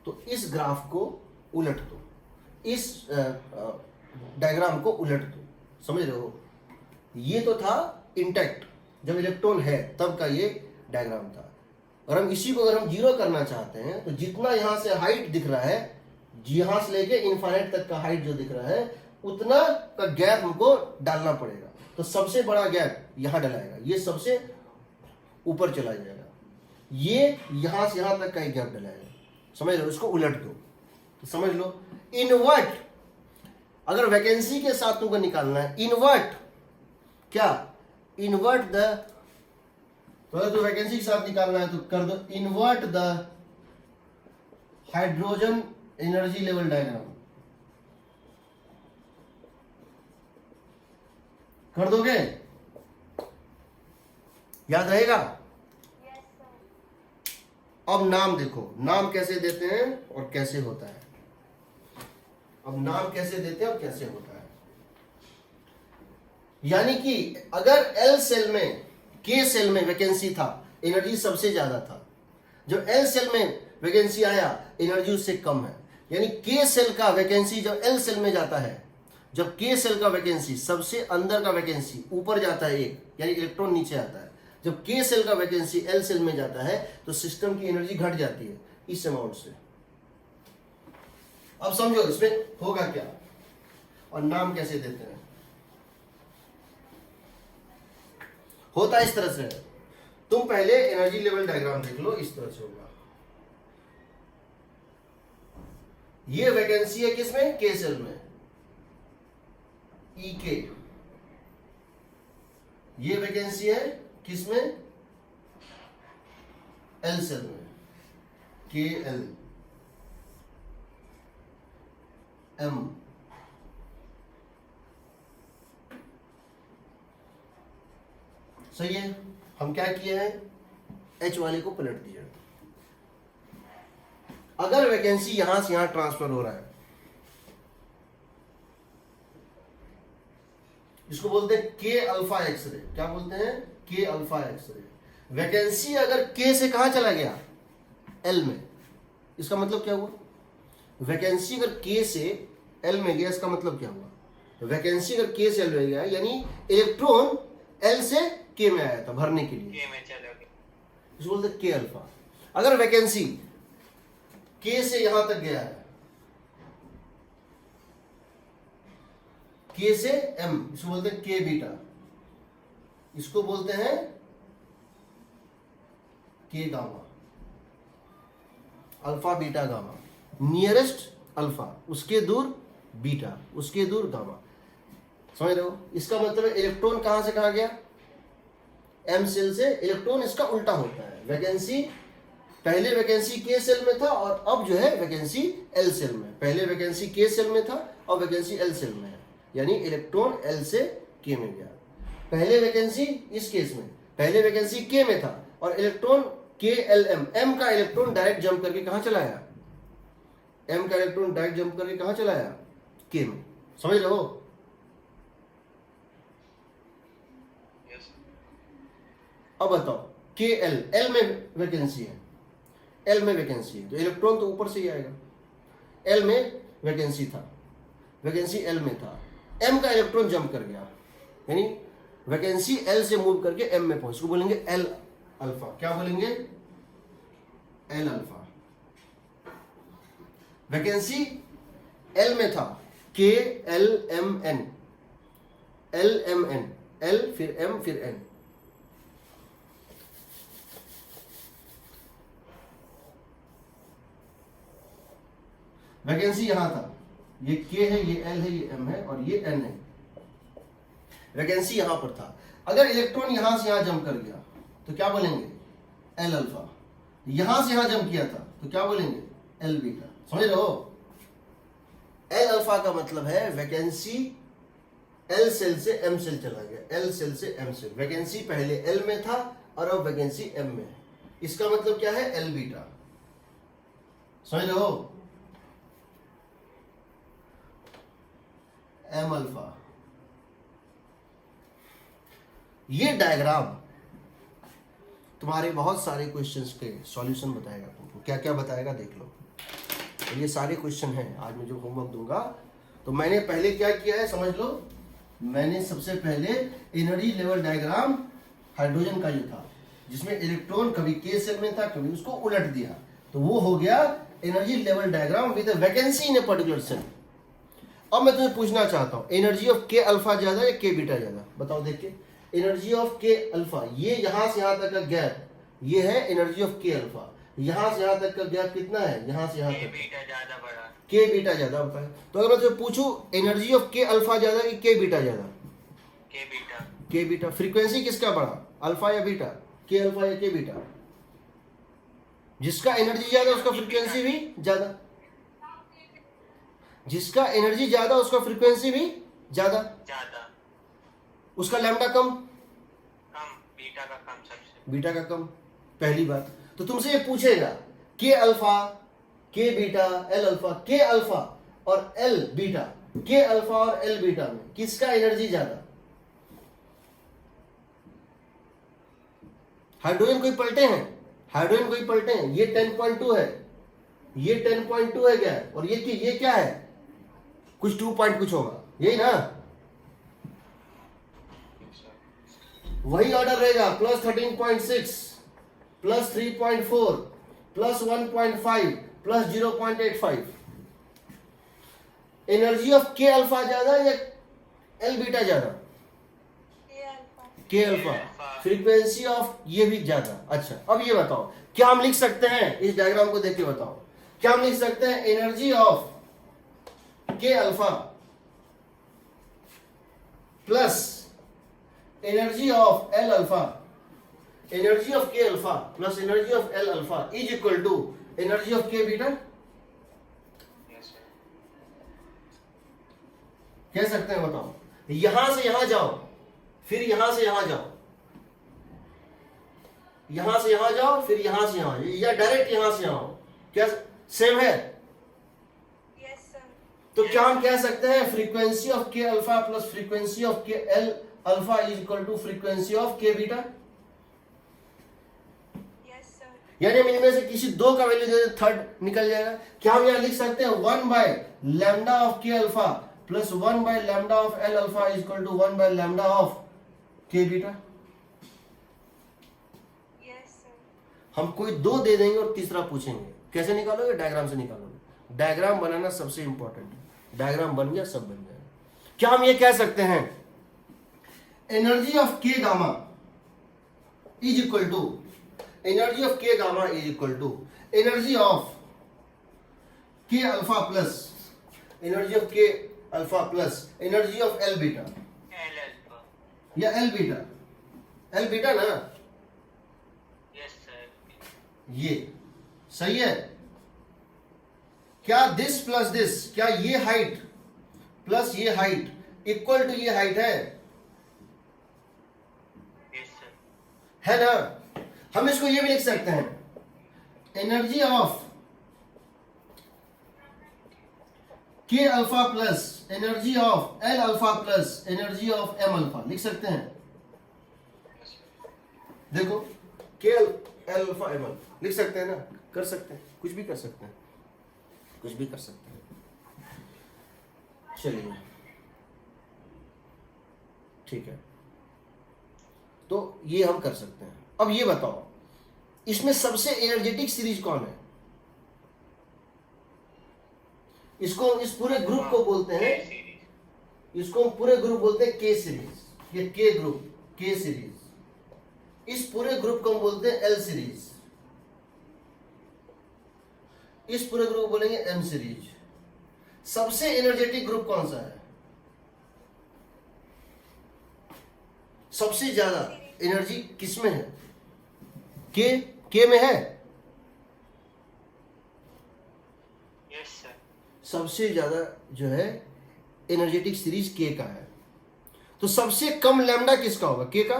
तो इस ग्राफ को उलट दो, इस डायग्राम को उलट दो, समझ रहे हो। ये तो था इंटैक्ट, जब इलेक्ट्रॉन है तब का ये डायग्राम था। और हम इसी को अगर हम 0 करना चाहते हैं तो जितना यहां से हाइट दिख रहा है, यहां से लेके इनफाइनाइट तक का हाइट जो दिख रहा है, उतना का गैप हमको डालना पड़ेगा। तो सबसे बड़ा गैप यहां डलाएगा, ये सबसे ऊपर चला जाएगा, ये यहां से यहां तक का ही गैप डलाएगा, समझ लो। इसको उलट दो तो समझ लो इनवर्ट, अगर वैकेंसी के साथ तुमको निकालना है इनवर्ट, क्या इनवर्ट द, तो अगर तो वैकेंसी के साथ निकालना है तो कर दो invert the hydrogen energy level diagram, कर दोगे, याद रहेगा। अब नाम देखो, नाम कैसे देते हैं और कैसे होता है। अब नाम कैसे देते हैं और कैसे होता है, यानी कि अगर एल सेल में, के सेल में वैकेंसी था, एनर्जी सबसे ज्यादा था, जब एल सेल में वैकेंसी आया एनर्जी उससे कम है, यानी के सेल का वैकेंसी जब एल सेल में जाता है, जब के सेल का वैकेंसी सबसे अंदर का वैकेंसी ऊपर जाता है एक, यानी इलेक्ट्रॉन नीचे आता है, जब के सेल का वैकेंसी एल सेल में जाता है तो सिस्टम की एनर्जी घट जाती है इस अमाउंट से। अब समझो इसमें होगा क्या और नाम कैसे देते हैं। होता इस तरह से, तुम पहले एनर्जी लेवल डायग्राम देख लो, इस तरह से होगा। ये वैकेंसी है किसमें, के सेल में, ई के। ये वैकेंसी है किसमें, एल सेल में, के एल एम। सही है। हम क्या किए हैं, एच वाले को पलट दिया। अगर वैकेंसी यहां से यहां ट्रांसफर हो रहा है, इसको बोलते हैं के अल्फा एक्सरे। क्या बोलते हैं, के अल्फा एक्सरे। वैकेंसी अगर के से कहां चला गया, एल में, इसका मतलब क्या हुआ, वैकेंसी अगर के से एल में गया, इसका मतलब क्या हुआ, वैकेंसी अगर के से एल में गया यानी इलेक्ट्रॉन एल से के में आया था भरने के लिए, के में चलोगे। इसको बोलते के अल्फा। अगर वैकेंसी के से यहां तक गया है, के से एम, इसको बोलते हैं के बीटा, इसको बोलते हैं के gamma, alpha beta gamma, nearest alpha, उसके दूर बीटा, उसके दूर गामा। समझ रहे हो? इसका मतलब है इलेक्ट्रॉन कहां से कहां गया, एम सेल से। इलेक्ट्रॉन इसका उल्टा होता है, वैकेंसी पहले वैकेंसी के सेल में था और अब जो है वैकेंसी एल सेल में। पहले वैकेंसी के सेल में था और वैकेंसी एल सेल में है, यानी इलेक्ट्रॉन एल से के में गया। पहले वैकेंसी इस केस में पहले वैकेंसी के में था और इलेक्ट्रॉन के एल एम, एम का इलेक्ट्रॉन डायरेक्ट जंप करके कहां चला आया, एम का इलेक्ट्रॉन डायरेक्ट जंप करके कहां चला आया, के में। समझ रहे हो? यस अब बताओ के एल, एल में वैकेंसी है, एल में वैकेंसी है तो इलेक्ट्रॉन तो ऊपर से ही आएगा। एल में वैकेंसी था, वैकेंसी एल में था, एम का इलेक्ट्रॉन जंप कर गया, यानी वैकेंसी एल से मूव करके एम में पहुंच, बोलेंगे एल अल्फा। क्या बोलेंगे? L alpha. वैकेंसी एल में था, K L M N, L M N, L फिर एम फिर एन। वैकेंसी यहां था, ये के है, ये एल है, ये एम है और ये एन है। वैकेंसी यहां पर था। अगर इलेक्ट्रॉन यहां से यहां जंप कर गया तो क्या बोलेंगे? L alpha. यहां से यहां जंप किया था तो क्या बोलेंगे? L beta. समझ रहे हो? एल अल्फा का मतलब है वैकेंसी एल सेल से एम सेल चला गया, एल सेल से एम सेल। वैकेंसी पहले एल में था और अब वैकेंसी एम में है, इसका मतलब क्या है? L beta. समझ रहे हो? M alpha. ये डायग्राम तुम्हारे बहुत सारे क्वेश्चंस के सॉल्यूशन बताएगा तुमको। क्या क्या बताएगा देख लो। तो ये सारे क्वेश्चन हैं आज मैं जो होमवर्क दूंगा। तो मैंने पहले क्या किया है समझ लो। मैंने सबसे पहले एनर्जी लेवल डायग्राम हाइड्रोजन का ये था, जिसमें इलेक्ट्रॉन कभी के सेल में था कभी उसको उलट दिया, तो वो हो गया energy level diagram with vacancy in a particular shell. अब मैं तुम्हें पूछना चाहता हूं, एनर्जी ऑफ के अल्फा ज्यादा या के बीटा ज्यादा? बताओ देख के। एनर्जी ऑफ के अल्फा, ये यहां से यहां तक का गैप, ये है एनर्जी ऑफ के अल्फा। यहां से यहां तक का गैप कितना है? यहां से यहां के तक बीटा ज्यादा बड़ा, के बीटा ज्यादा बताए। तो अगर मैं तुझे पूछूं एनर्जी ऑफ के अल्फा ज्यादा कि के बीटा ज्यादा? के बीटा। के बीटा। फ्रीक्वेंसी किसका बड़ा, अल्फा या बीटा? के अल्फा या के बीटा? जिसका एनर्जी ज्यादा उसका फ्रीक्वेंसी भी ज्यादा, जिसका एनर्जी ज्यादा उसका फ्रीक्वेंसी भी ज्यादा, ज्यादा। उसका लैम्डा कम, कम, बीटा का कम सबसे। बीटा का कम। पहली बात तो तुमसे ये पूछेगा के अल्फा, के बीटा, एल अल्फा, के अल्फा और एल बीटा, के अल्फा और एल बीटा में किसका एनर्जी ज्यादा? हाइड्रोजन कोई पलटे हैं, हाइड्रोजन कोई पलटे हैं। ये 10.2 है, ये 10.2 है क्या? और ये क्या है? कुछ 2 पॉइंट कुछ होगा, यही ना? वही ऑर्डर रहेगा, plus 13.6 plus 3.4 plus 1.5 plus 0.85। Energy of K alpha ज्यादा या एल बीटा ज्यादा? के अल्फा। फ्रीक्वेंसी ऑफ ये भी ज्यादा। अच्छा अब ये बताओ, क्या हम लिख सकते हैं इस डायग्राम को देख के बताओ, क्या हम लिख सकते हैं energy of K alpha plus energy of L alpha, energy of K alpha plus energy of L alpha is equal to energy of K beta? कह सकते हैं? बताओ। यहां से यहां जाओ, फिर यहां से यहां जाओ, यहां से यहां जाओ, फिर यहां से यहां, या डायरेक्ट यहां से यहां, क्या सेम है? तो क्या हम कह सकते हैं frequency of K alpha plus frequency of K L alpha is equal to frequency of K beta? यानी हम इनमें से किसी दो का वैल्यू दे, थर्ड निकल जाएगा। क्या हम यहां लिख सकते हैं 1 by lambda of K alpha plus 1 by lambda of L alpha is equal to 1 by lambda of K beta. Yes sir. हम कोई दो दे देंगे और तीसरा पूछेंगे, कैसे निकालोगे? डायग्राम से निकालोगे। डायग्राम बनाना सबसे इंपॉर्टेंट है। डायग्राम बन गया, सब बन जाएगा। क्या हम ये कह सकते हैं energy of K gamma is equal to energy of K gamma is equal to energy of K alpha plus energy of K alpha plus energy of L beta L alpha. या एल बीटा? एल बीटा ना, yes sir. ये सही है। क्या this plus this, क्या ये height plus ये height equal to ये हाइट है? Yes sir. है ना? हम इसको ये भी लिख सकते हैं energy of K alpha plus energy of L alpha plus energy of M alpha, लिख सकते हैं। देखो के एल अल्फा एम अल्फा लिख सकते हैं ना? कर सकते हैं, कुछ भी कर सकते हैं, कुछ भी कर सकते हैं। चलिए ठीक है, तो ये हम कर सकते हैं। अब ये बताओ इसमें सबसे एनर्जेटिक सीरीज कौन है? इसको इस पूरे ग्रुप को बोलते हैं, इसको हम पूरे ग्रुप बोलते हैं के सीरीज। ये के ग्रुप, के सीरीज। इस पूरे ग्रुप को हम बोलते हैं एल सीरीज। इस पूरे ग्रुप को बोलेंगे एम सीरीज। सबसे एनर्जेटिक ग्रुप कौन सा है? सबसे ज्यादा एनर्जी किसमें है? के में है। Yes sir. सबसे ज्यादा जो है एनर्जेटिक सीरीज के का है। तो सबसे कम लैम्डा किसका होगा? के का।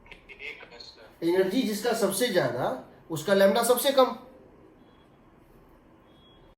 एक सर। एनर्जी जिसका सबसे ज्यादा उसका लैम्डा सबसे कम।